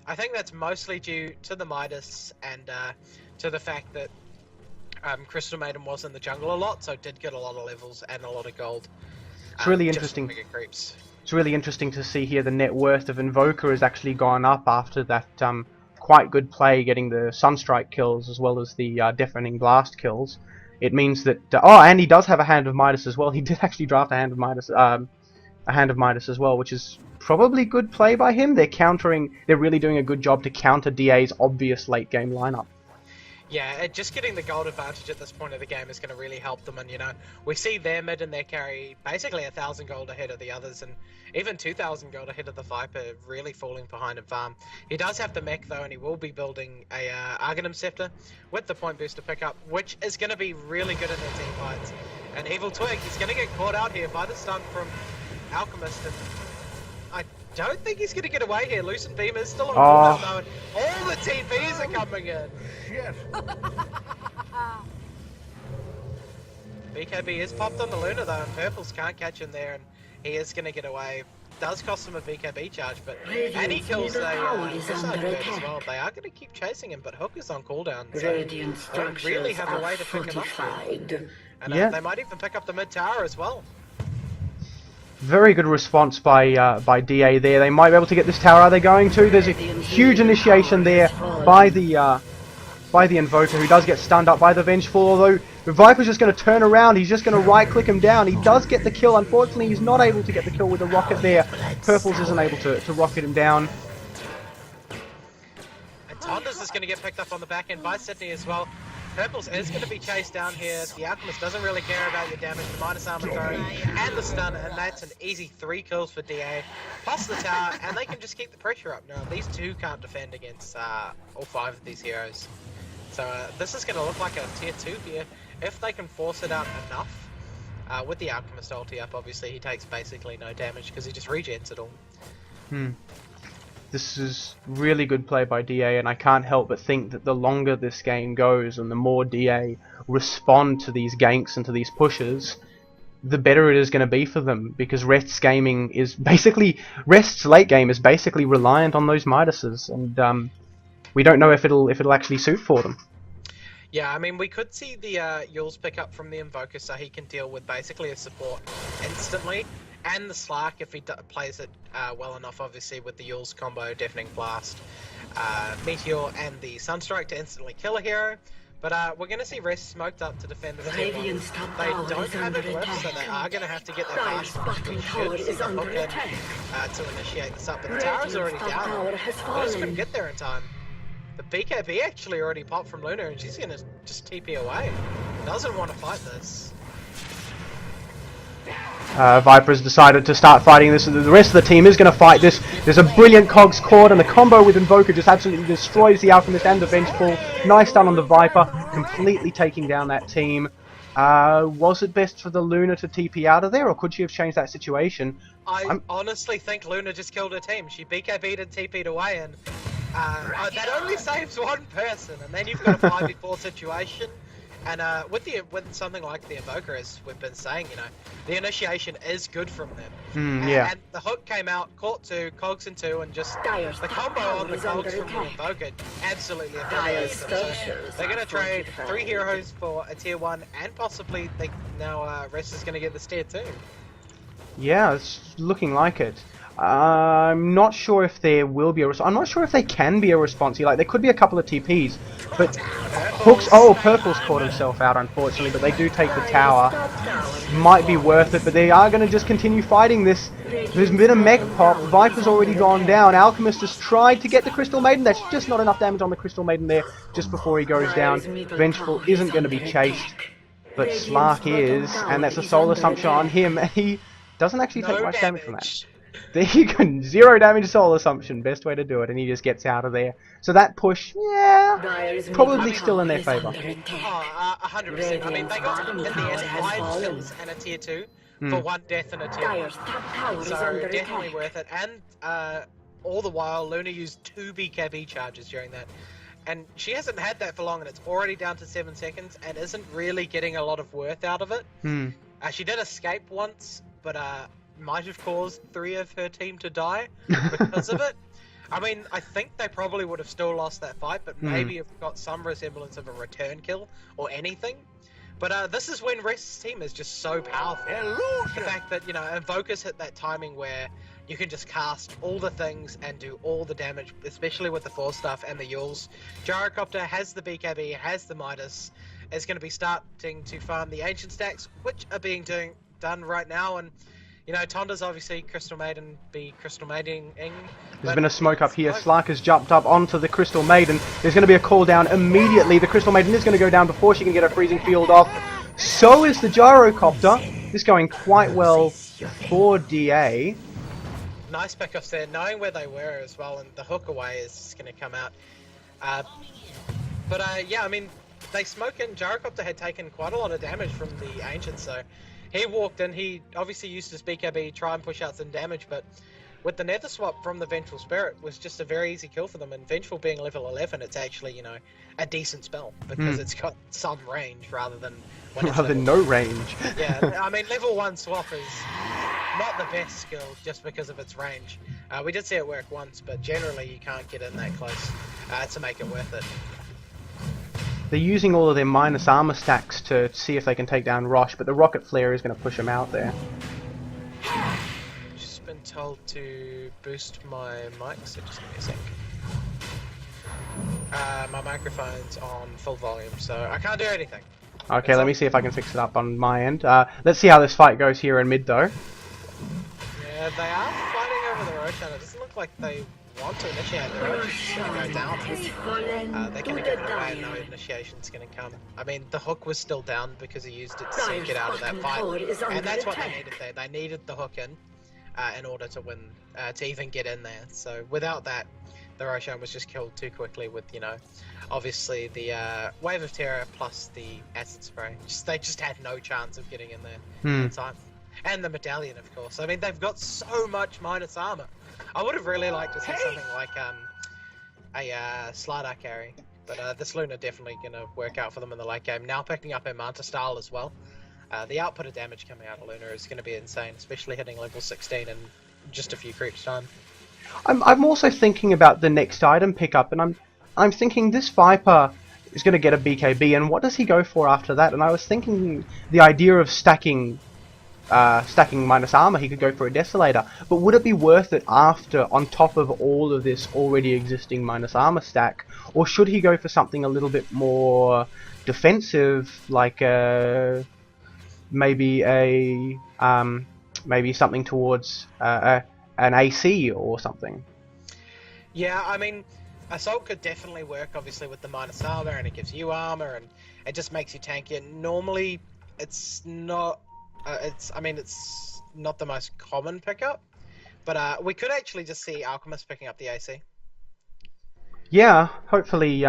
I think that's mostly due to the Midas and to the fact that Crystal Maiden was in the jungle a lot, so did get a lot of levels and a lot of gold. It's really just interesting. bigger creeps. It's really interesting to see here the net worth of Invoker has actually gone up after that quite good play, getting the Sunstrike kills as well as the Deafening Blast kills. It means that oh, and he does have a Hand of Midas as well. He did actually draft a Hand of Midas as well, which is probably good play by him. They're really doing a good job to counter DA's obvious late game lineup. Yeah, just getting the gold advantage at this point of the game is going to really help them, and you know, we see their mid and their carry basically 1,000 gold ahead of the others, and even 2,000 gold ahead of the Viper, really falling behind in farm. He does have the mech though, and he will be building a Arcanum Scepter with the point booster pickup, which is going to be really good in their team fights. And Evil Twig, he's going to get caught out here by the stun from Alchemist, and I don't think he's going to get away here. Lucent Beam is still on cooldown though, and all the TPs are coming in. Shit. BKB is popped on the Luna though, and Purples can't catch him there, and he is going to get away. Does cost him a BKB charge, but and he kills a suicide bird as well. They are going to keep chasing him, but Hook is on cooldown, so Radiant they don't really structures have a are way to pick him up. fortified. And Yeah. they might even pick up the mid tower as well. Very good response by DA there. They might be able to get this tower. Are they going to? There's a huge initiation there by the Invoker, who does get stunned up by the Vengeful, although Viper's just going to turn around. He's just going to right-click him down. He does get the kill. Unfortunately, he's not able to get the kill with the rocket there. Purples isn't able to rocket him down. And Tondas is going to get picked up on the back end by Sydney as well. Purples is going to be chased down here. The Alchemist doesn't really care about your damage, the minus armor throw, and the stun, and that's an easy 3 kills for DA, plus the tower, and they can just keep the pressure up. Now, these two can't defend against all 5 of these heroes. So this is going to look like a tier 2 here, if they can force it out enough. With the Alchemist ulti up, obviously, he takes basically no damage, because he just regens it all. This is really good play by DA, and I can't help but think that the longer this game goes and the more DA respond to these ganks and to these pushes, the better it is going to be for them, because Rest's gaming is basically, Rest's late game is basically reliant on those Midases, and we don't know if it'll actually suit for them. Yeah, I mean, we could see the Yules pick up from the Invoker so he can deal with basically a support instantly. And the Slark if he plays it well enough, obviously, with the Yules combo, Deafening Blast, Meteor, and the Sunstrike to instantly kill a hero. But we're going to see Rest smoked up to defend the tier 1. They don't have it left, so they are going to have to get their fast. We should see the hook in to initiate this up, but the tower's already down. They're just going to get there in time. The BKB actually already popped from Luna, and she's going to just TP away. Doesn't want to fight this. Viper's decided to start fighting this. The rest of the team is going to fight this. There's a brilliant Cogs Cord, and the combo with Invoker just absolutely destroys the Alchemist and the Vengeful. Nice stun on the Viper, completely taking down that team. Was it best for the Luna to TP out of there, or could she have changed that situation? I honestly think Luna just killed her team. She BKB'd and TP'd away, and that only saves one person, and then you've got a 5v4 situation. And with something like the Invoker, as we've been saying, you know, the initiation is good from them. Yeah. And the hook came out, caught 2, Cogs in 2, and just the combo on the Cogs from the Invoker absolutely annihilates them. So they're going to trade 3 heroes for a tier 1, and possibly now Rest is going to get this tier 2. Yeah, it's looking like it. I'm not sure if there will be a response. I'm not sure if they can be a response. Like, there could be a couple of TPs, but Hooks. Oh, Purple's caught himself out, unfortunately, but they do take the tower. Might be worth it, but they are going to just continue fighting this. There's been a mech pop. Viper's already gone down. Alchemist has tried to get the Crystal Maiden. There's just not enough damage on the Crystal Maiden there just before he goes down. Vengeful isn't going to be chased, but Slark is, and that's a Soul Assumption on him. He doesn't actually take much damage from that. There you go, 0 damage Soul Assumption, best way to do it, and he just gets out of there. So that push, yeah, probably still in their favour. 100%. I mean, they got, in the end, 5 kills and a tier 2 for 1 death and a tier 1. So, definitely worth it. And all the while, Luna used 2 BKB charges during that. And she hasn't had that for long, and it's already down to 7 seconds, and isn't really getting a lot of worth out of it. She did escape once, but might have caused 3 of her team to die because of it. I mean, I think they probably would have still lost that fight, but maybe have got some resemblance of a return kill or anything. But this is when Rest's team is just so powerful. The fact that, you know, Invoker's hit that timing where you can just cast all the things and do all the damage, especially with the 4 stuff and the Yules. Gyrocopter has the BKB, has the Midas, is going to be starting to farm the Ancient stacks, which are being done right now. And you know, Tonda's obviously Crystal Maiden be Crystal Maidening. There's been a smoke up here. Slark has jumped up onto the Crystal Maiden. There's going to be a call down immediately. The Crystal Maiden is going to go down before she can get her freezing field off. So is the Gyrocopter. This going quite well for DA. Nice pickups there, knowing where they were as well, and the hook away is just going to come out. Yeah, I mean, they smoke in. Gyrocopter had taken quite a lot of damage from the Ancient, so he walked in, he obviously used his BKB, try and push out some damage, but with the Nether Swap from the Vengeful Spirit was just a very easy kill for them, and Vengeful being level 11, it's actually, you know, a decent spell, because it's got some range rather than no range. Yeah, I mean, level 1 swap is not the best skill just because of its range. We did see it work once, but generally you can't get in that close to make it worth it. They're using all of their minus armor stacks to see if they can take down Rosh, but the Rocket Flare is going to push him out there. Just been told to boost my mic, so just give me a sec. My microphone's on full volume, so I can't do anything. Okay, let me see if I can fix it up on my end. Let's see how this fight goes here in mid, though. Yeah, they are fighting over the Roshan. It doesn't look like they want to initiate the Roshan. It's going to go down. They're going to give it away and no initiation's going to come. I mean, the hook was still down because he used it to get out of that fight. And that's what they needed there. They needed the hook in order to win, to even get in there. So without that, the Roshan was just killed too quickly with, you know, obviously the Wave of Terror plus the Acid Spray. They just had no chance of getting in there in time. And the Medallion, of course. I mean, they've got so much minus armor. I would have really liked to see something like a Slardar carry. But this Luna definitely going to work out for them in the late game. Now picking up her Manta style as well. The output of damage coming out of Luna is going to be insane, especially hitting level 16 in just a few creeps time. I'm also thinking about the next item pickup, and I'm thinking this Viper is going to get a BKB, and what does he go for after that? And I was thinking the idea of stacking minus armor, he could go for a Desolator, but would it be worth it after, on top of all of this already existing minus armor stack, or should he go for something a little bit more defensive, like maybe something towards an AC or something? Yeah, I mean, Assault could definitely work, obviously, with the minus armor, and it gives you armor, and it just makes you tankier. Normally, it's not. It's not the most common pickup, but we could actually just see Alchemist picking up the AC. Yeah, hopefully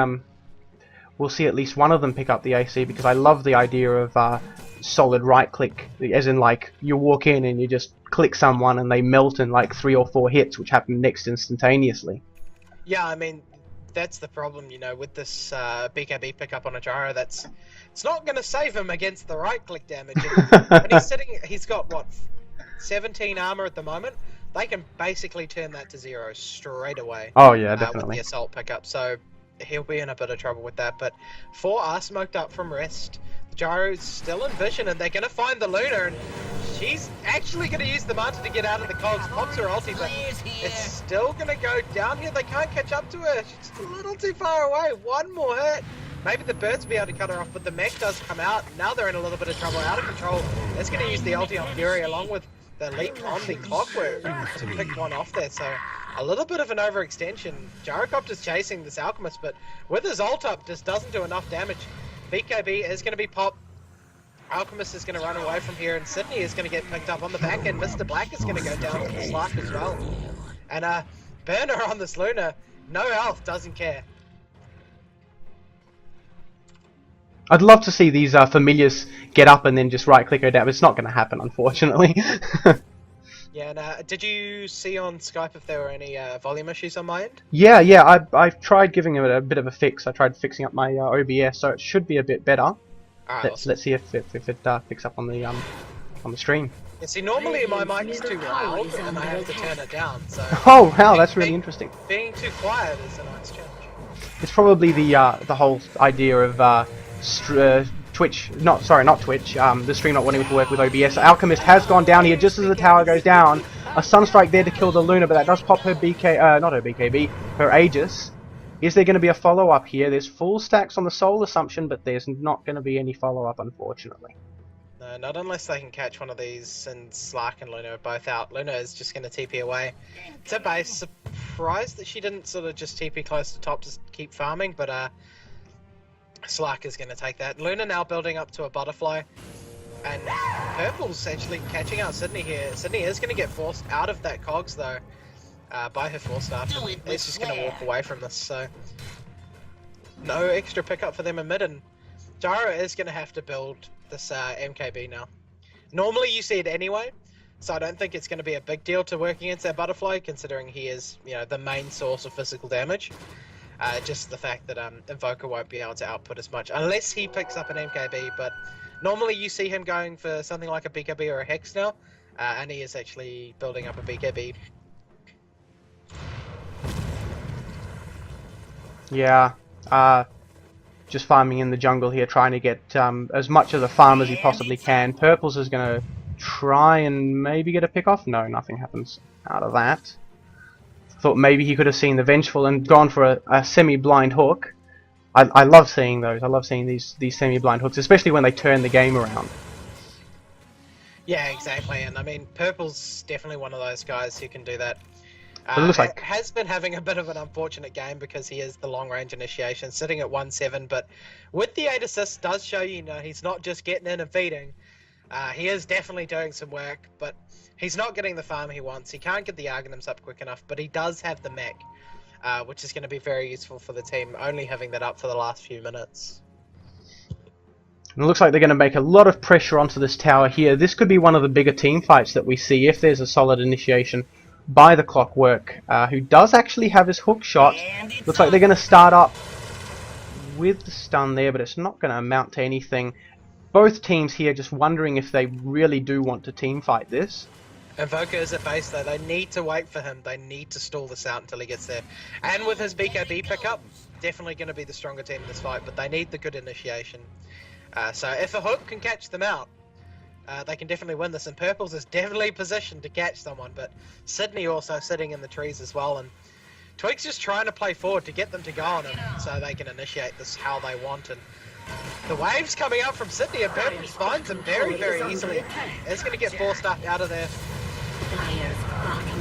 we'll see at least one of them pick up the AC, because I love the idea of solid right click, as in like you walk in and you just click someone and they melt in like 3 or 4 hits, which happen next instantaneously. Yeah, I mean, that's the problem, you know, with this BKB pickup on a Gyro. It's not going to save him against the right click damage. And he's got what, 17 armor at the moment. They can basically turn that to 0 straight away. Oh yeah, definitely. With the assault pickup, so he'll be in a bit of trouble with that. But 4 are smoked up from rest. The Gyro's still in vision, and they're going to find the Luna, and she's actually going to use the Manta to get out of the cogs. Pops her ulti, but it's still going to go down here. They can't catch up to her. She's just a little too far away. One more hit. Maybe the birds will be able to cut her off, but the mech does come out. Now they're in a little bit of trouble, out of control. It's going to use the ulti on Fury along with the leap on the Clockwork to pick one off there. So a little bit of an overextension. Gyrocopter's chasing this Alchemist, but with his ult up, just doesn't do enough damage. BKB is going to be popped. Alchemist is going to run away from here, and Sydney is going to get picked up on the back end. Mr. Black is going to go down to the Slark as well. And Burner on this Luna, no health, doesn't care. I'd love to see these familiars get up and then just right click her down. It's not going to happen, unfortunately. Yeah, and did you see on Skype if there were any volume issues on my end? Yeah, I've tried giving it a bit of a fix. I tried fixing up my OBS, so it should be a bit better. Alright, let's see if it picks up on the stream. Yeah, see, normally my mic's too loud and I have to turn it down. So oh wow, that's really interesting. Being too quiet is a nice change. It's probably the whole idea of Twitch, not Twitch, the stream not wanting to work with OBS. Alchemist has gone down here just as the tower goes down. A Sunstrike there to kill the Luna, but that does pop her not her BKB, her Aegis. Is there going to be a follow-up here? There's full stacks on the Soul Assumption, but there's not going to be any follow-up, unfortunately. No, not unless they can catch one of these, and Slark and Luna are both out. Luna is just going to TP away to base. Surprised that she didn't sort of just TP close to top to keep farming, but Slark is going to take that. Luna now building up to a butterfly, and Purple's actually catching out Sydney here. Sydney is going to get forced out of that cogs though by her 4-star. It's just going to walk away from this, so no extra pickup for them in mid, and Gyro is going to have to build this MKB now. Normally you see it anyway, so I don't think it's going to be a big deal to work against that butterfly, considering he is, you know, the main source of physical damage. Just the fact that Invoker won't be able to output as much unless he picks up an MKB, but normally you see him going for something like a BKB or a Hex now, and he is actually building up a BKB. Yeah, just farming in the jungle here, trying to get as much of the farm as he possibly can. Purples is going to try and maybe get a pick off. No, nothing happens out of that. Thought maybe he could have seen the Vengeful and gone for a semi-blind hook. I love seeing those. I love seeing these semi-blind hooks, especially when they turn the game around. Yeah, exactly. And I mean, Purple's definitely one of those guys who can do that. But it looks like Has been having a bit of an unfortunate game because he is the long-range initiation, sitting at 1-7. But with the 8 assists, does show you know he's not just getting in and feeding. He is definitely doing some work, but he's not getting the farm he wants. He can't get the Argonums up quick enough, but he does have the mech, which is going to be very useful for the team, only having that up for the last few minutes. and it looks like they're going to make a lot of pressure onto this tower here. This could be one of the bigger team fights that we see if there's a solid initiation by the Clockwork, who does actually have his hook shot. Looks like they're going to start up with the stun there, but it's not going to amount to anything. Both teams here just wondering if they really do want to team fight this. Invoker is at base though, they need to wait for him, they need to stall this out until he gets there. And with his BKB pickup, definitely going to be the stronger team in this fight, but they need the good initiation. So if a hook can catch them out, they can definitely win this, and Purple's is definitely positioned to catch someone, but Sydney also sitting in the trees as well, and Tweak's just trying to play forward to get them to go on him so they can initiate this how they want. And the waves coming out from Sydney, and Purple finds him very, very easily. It's going to get forced out of there.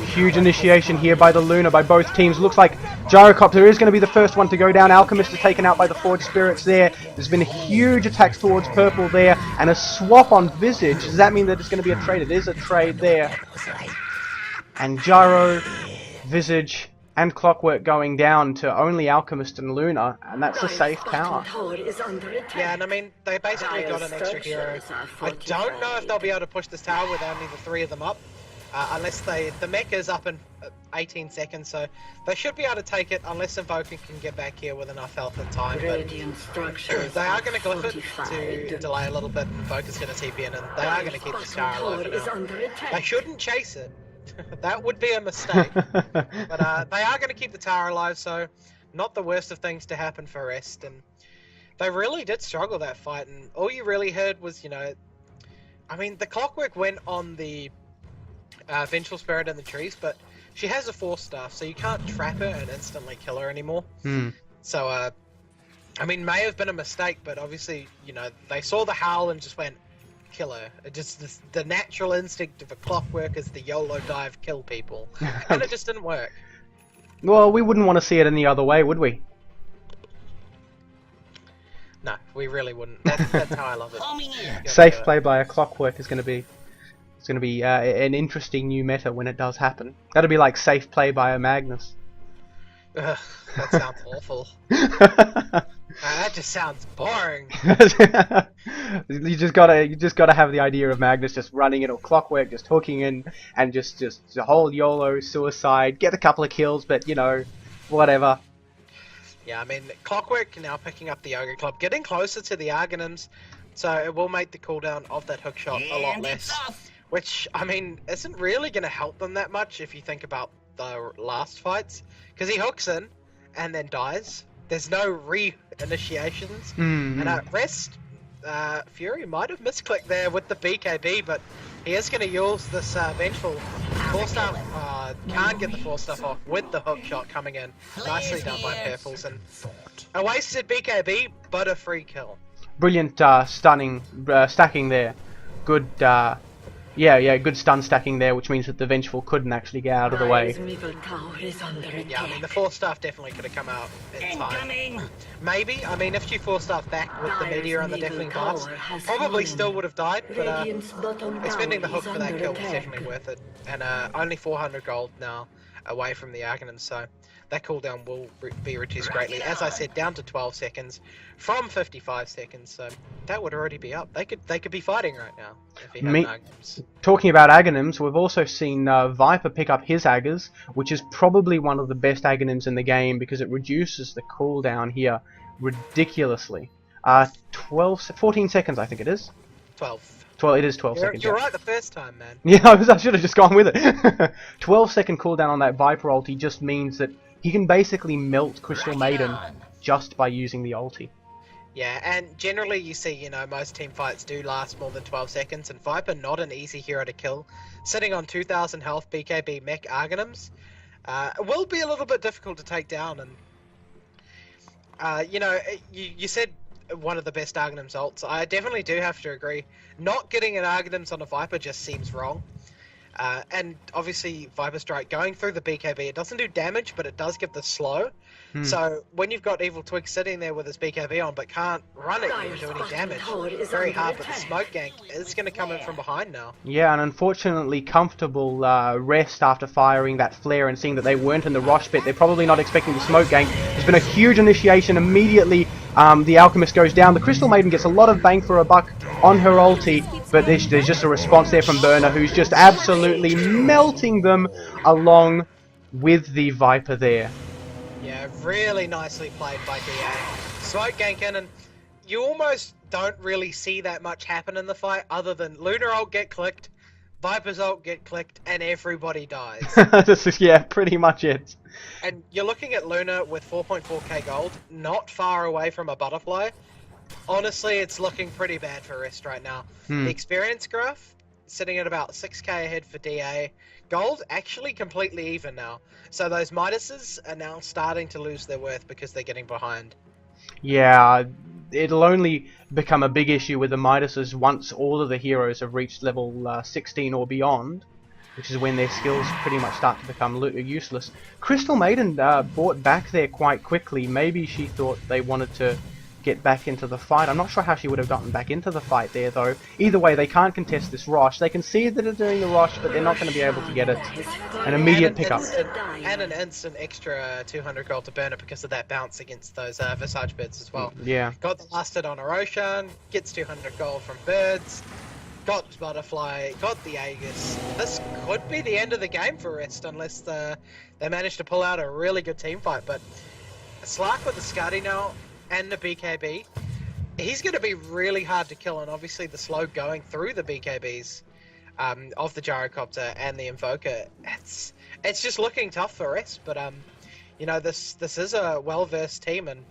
Huge initiation here by the Luna, by both teams. Looks like Gyrocopter is going to be the first one to go down. Alchemist is taken out by the Forge Spirits there. There's been a huge attack towards Purple there, and a swap on Visage. Does that mean that it's going to be a trade? It is a trade there. And Gyro, Visage, and Clockwork going down to only Alchemist and Luna, and that's a safe tower. Yeah, and I mean, they basically got an extra hero. I don't know if they'll be able to push this tower with only the 3 of them up. Unless the mech is up in 18 seconds, so they should be able to take it unless Invoker can get back here with enough health and time. But they are going to glyph it to delay a little bit, and Invoker's going to TP in, and they are going to keep this tower alive for now. They shouldn't chase it. That would be a mistake. But they are going to keep the tower alive, so not the worst of things to happen for Rest. And they really did struggle that fight, and all you really heard was, you know, I mean, the Clockwork went on the Vengeful Spirit in the trees, but she has a Force Staff, so you can't trap her and instantly kill her anymore. So, I mean, may have been a mistake, but obviously, you know, they saw the howl and just went, kill her. It just, the natural instinct of a Clockwork is the YOLO dive, kill people. And it just didn't work. Well, we wouldn't want to see it any other way, would we? No, we really wouldn't. That's how I love it. Safe play by a Clockwork is going to be... It's going to be an interesting new meta when it does happen. That'll be like safe play by a Magnus. Ugh, that sounds awful. That just sounds boring. you just gotta have the idea of Magnus just running it, or Clockwork just hooking in and just the whole YOLO suicide, get a couple of kills, but you know, whatever. Yeah, I mean, Clockwork now picking up the Ogre Club, getting closer to the Argonums, so it will make the cooldown of that hook shot a lot less. Which, I mean, isn't really going to help them that much if you think about the last fights. Because he hooks in and then dies. There's no re-initiations. And at Rest, Fury might have misclicked there with the BKB, but he is going to use this Vengeful Force Staff. Can't get the Force Staff off with the hook shot coming in. Nicely done by Purples. And a wasted BKB, but a free kill. Brilliant stacking there. Good... Yeah, good stun stacking there, which means that the Vengeful couldn't actually get out of the way. Yeah, I mean, the Force Staff definitely could have come out in time. Maybe, I mean, if you Force Staff back with the Meteor and the Deafening Blast, probably still would have died, but expending the hook for that kill was definitely worth it. And only 400 gold now away from the Argonum, so that cooldown will be reduced greatly. As I said, down to 12 seconds from 55 seconds, so that would already be up. They could be fighting right now if he had Argonums. Talking about Aghanim's, we've also seen Viper pick up his Aggers, which is probably one of the best Aghanims in the game because it reduces the cooldown here ridiculously. 14 seconds, I think it is. 12. It is 12 seconds. You're right the first time, man. Yeah, I should have just gone with it. 12-second cooldown on that Viper ulti just means that he can basically melt Crystal Maiden just by using the ulti. Yeah, and generally you see, you know, most team fights do last more than 12 seconds, and Viper not an easy hero to kill. Sitting on 2,000 health BKB mech Argonums, will be a little bit difficult to take down, and You know, you said one of the best Argonims ults. I definitely do have to agree. Not getting an Argonims on a Viper just seems wrong. And obviously, Viper Strike going through the BKB, it doesn't do damage, but it does give the slow. So when you've got Evil Twig sitting there with his BKB on, but can't run it and do any damage, it's very hard. But the smoke gank is going to come in from behind now. Yeah, and unfortunately, comfortable rest after firing that flare and seeing that they weren't in the Rosh pit. They're probably not expecting the smoke gank. There's been a huge initiation immediately. The Alchemist goes down. The Crystal Maiden gets a lot of bang for a buck on her ulti, but there's just a response there from Burner, who's just absolutely melting them along with the Viper there. Yeah, really nicely played by DA. Smoke gank in, and you almost don't really see that much happen in the fight, other than Lunar ult get clicked, Viper's ult get clicked, and everybody dies. This is, yeah, pretty much it. And you're looking at Luna with 4.4k gold, not far away from a butterfly. Honestly, it's looking pretty bad for Rest right now. The experience graph, sitting at about 6k ahead for DA. Gold actually completely even now. So those Midases are now starting to lose their worth because they're getting behind. Yeah, it'll only become a big issue with the Midases once all of the heroes have reached level 16 or beyond, which is when their skills pretty much start to become useless. Crystal Maiden bought back there quite quickly. Maybe she thought they wanted to get back into the fight. I'm not sure how she would have gotten back into the fight there, though. Either way, they can't contest this Rosh. They can see that they're doing the Rosh, but they're not going to be able to get it. An immediate pickup. And an instant extra 200 gold to burn it because of that bounce against those Visage birds as well. Yeah. Got the last hit on a Roshan, gets 200 gold from birds, got Butterfly, got the Aegis. This could be the end of the game for Rest unless they manage to pull out a really good team fight. But Slark with the Skadi now and the BKB, he's going to be really hard to kill, and obviously the slow going through the BKBs of the Gyrocopter and the Invoker, it's just looking tough for Rest. But you know, this is a well-versed team, and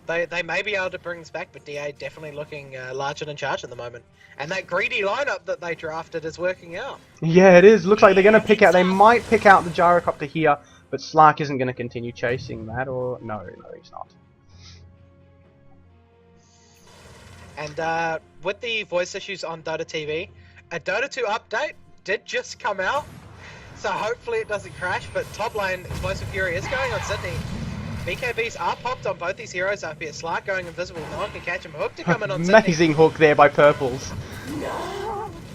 they may be able to bring this back, but DA definitely looking larger than charge at the moment. And that greedy lineup that they drafted is working out. Yeah, it is. Looks like they're going to pick out, they might pick out the Gyrocopter here, but Slark isn't going to continue chasing that, or no, he's not. And with the voice issues on Dota TV, a Dota 2 update did just come out, so hopefully it doesn't crash, but top lane Explosive Fury is going on Sydney. BKBs are popped on both these heroes up here. Slark going invisible, no one can catch him. Hook to come in on Sydney. Amazing hook there by Purples.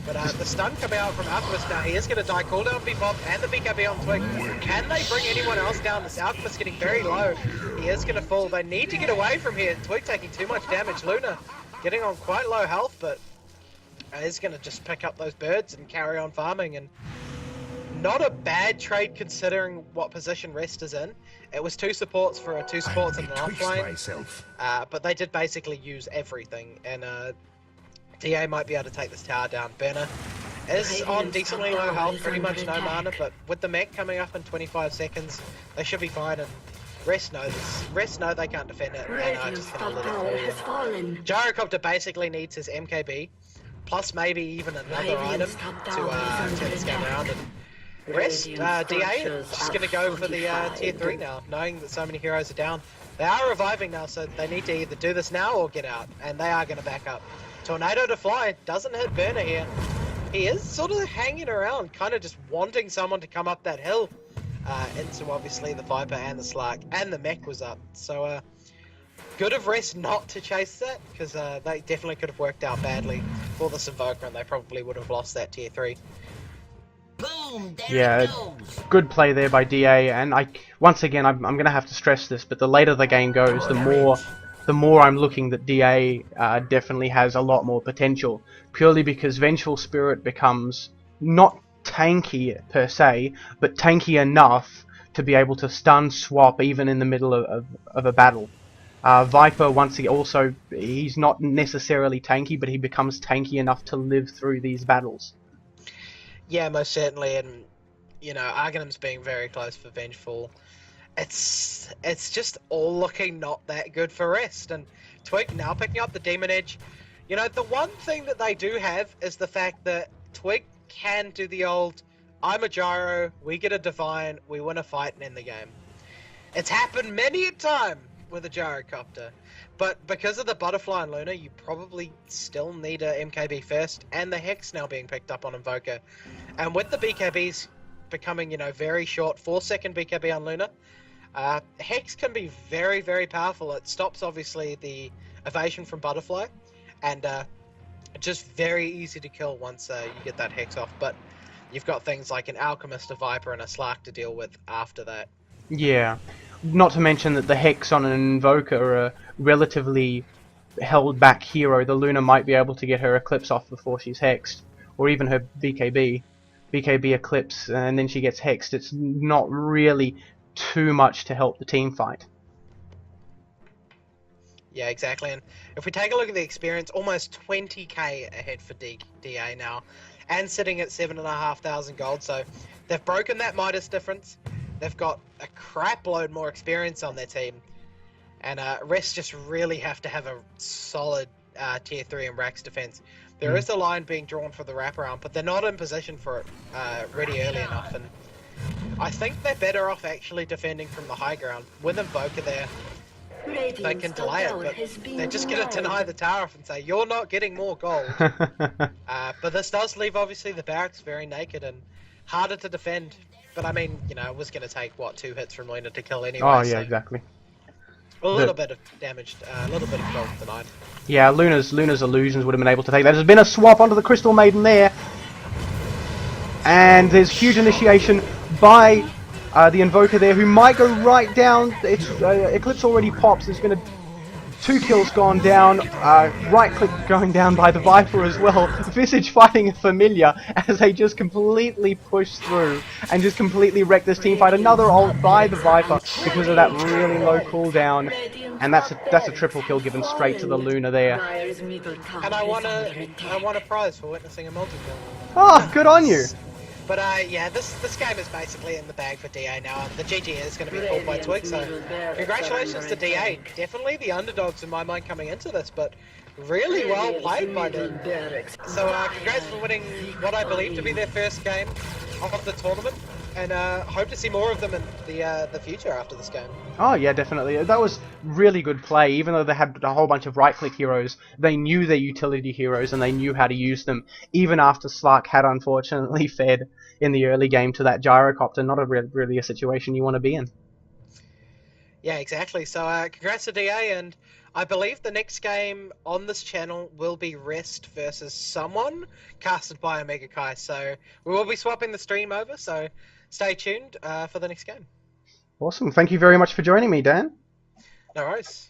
But the stun coming out from Alchemist now, he is going to die, cooldown be popped, and the BKB on Twig. Can they bring anyone else down? This Alchemist getting very low. He is going to fall. They need to get away from here. Twig taking too much damage. Luna getting on quite low health, but is going to just pick up those birds and carry on farming. And not a bad trade considering what position Rest is in. It was two supports and an offlane, but they did basically use everything. And DA might be able to take this tower down. Burner is on decently low health, pretty much no mana, but with the mech coming up in 25 seconds, they should be fine. And Rest know this. Rest know they can't defend it, and are just going to let it fall. Gyrocopter basically needs his MKB, plus maybe even another item to turn this game around. And Rest, DA, just going to go for the tier 3 now, knowing that so many heroes are down. They are reviving now, so they need to either do this now or get out, and they are going to back up. Tornado to fly, doesn't hit Burner here. He is sort of hanging around, kind of just wanting someone to come up that hill. Into obviously the Viper and the Slark, and the mech was up. So good of Rest not to chase that, because they definitely could have worked out badly for this Invoker, and they probably would have lost that tier 3. Boom! There Yeah, it goes. good play there by DA, and once again I'm going to have to stress this, but the later the game goes, the more I'm looking that DA definitely has a lot more potential, purely because Vengeful Spirit becomes not tanky per se, but tanky enough to be able to stun swap even in the middle of a battle. Viper, he's not necessarily tanky, but he becomes tanky enough to live through these battles. Yeah, most certainly, and you know, Argonim's being very close for Vengeful. It's just all looking not that good for Rest, and Twig now picking up the Demon Edge. You know, the one thing that they do have is the fact that Twig can do the old, I'm a gyro, we get a divine, we win a fight and end the game. It's happened many a time with a gyrocopter, but because of the butterfly and Luna, you probably still need a MKB first, and the Hex now being picked up on Invoker, and with the BKBs becoming, you know, very short, 4-second BKB on Luna, Hex can be very, very powerful. It stops obviously the evasion from butterfly, and just very easy to kill once you get that Hex off. But you've got things like an Alchemist, a Viper, and a Slark to deal with after that. Yeah. Not to mention that the Hex on an Invoker are a relatively held back hero. The Luna might be able to get her Eclipse off before she's hexed, or even her BKB. BKB Eclipse, and then she gets hexed. It's not really too much to help the team fight. Yeah, exactly. And if we take a look at the experience, almost 20k ahead for DA now, and sitting at 7,500 gold. So they've broken that Midas difference. They've got a crap load more experience on their team, and Rest just really have to have a solid tier 3 and Rax defense. There is a line being drawn for the wraparound, but they're not in position for it ready early enough, and I think they're better off actually defending from the high ground. With Invoker there, they can delay it, but they're just going to deny the tower off and say, you're not getting more gold. But this does leave, obviously, the barracks very naked and harder to defend. But I mean, you know, it was going to take, what, 2 hits from Luna to kill anyway. Oh, yeah, so exactly. a little bit of damage, a little bit of gold denied. Yeah, Luna's illusions would have been able to take that. There's been a swap onto the Crystal Maiden there. And there's huge initiation by the Invoker there, who might go right down. It's Eclipse already pops. There's been 2 kills gone down. Right click going down by the Viper as well. Visage fighting a Familiar as they just completely push through and just completely wreck this team fight. Another ult by the Viper because of that really low cooldown. And that's a triple kill given straight to the Luna there. And I want a prize for witnessing a multi-kill. Oh, good on you. But yeah, this game is basically in the bag for DA now, and the GG is going to be pulled by Twig, so congratulations to DA. Definitely the underdogs in my mind coming into this, but really well played by them. So congrats for winning what I believe to be their first game of the tournament, and hope to see more of them in the future after this game. Oh yeah, definitely. That was really good play. Even though they had a whole bunch of right-click heroes, they knew their utility heroes and they knew how to use them. Even after Slark had unfortunately fed in the early game to that gyrocopter, not really a situation you want to be in. Yeah, exactly. So congrats to DA, and I believe the next game on this channel will be Rest versus someone casted by Omega Kai. So we will be swapping the stream over, so stay tuned for the next game. Awesome. Thank you very much for joining me, Dan. No worries.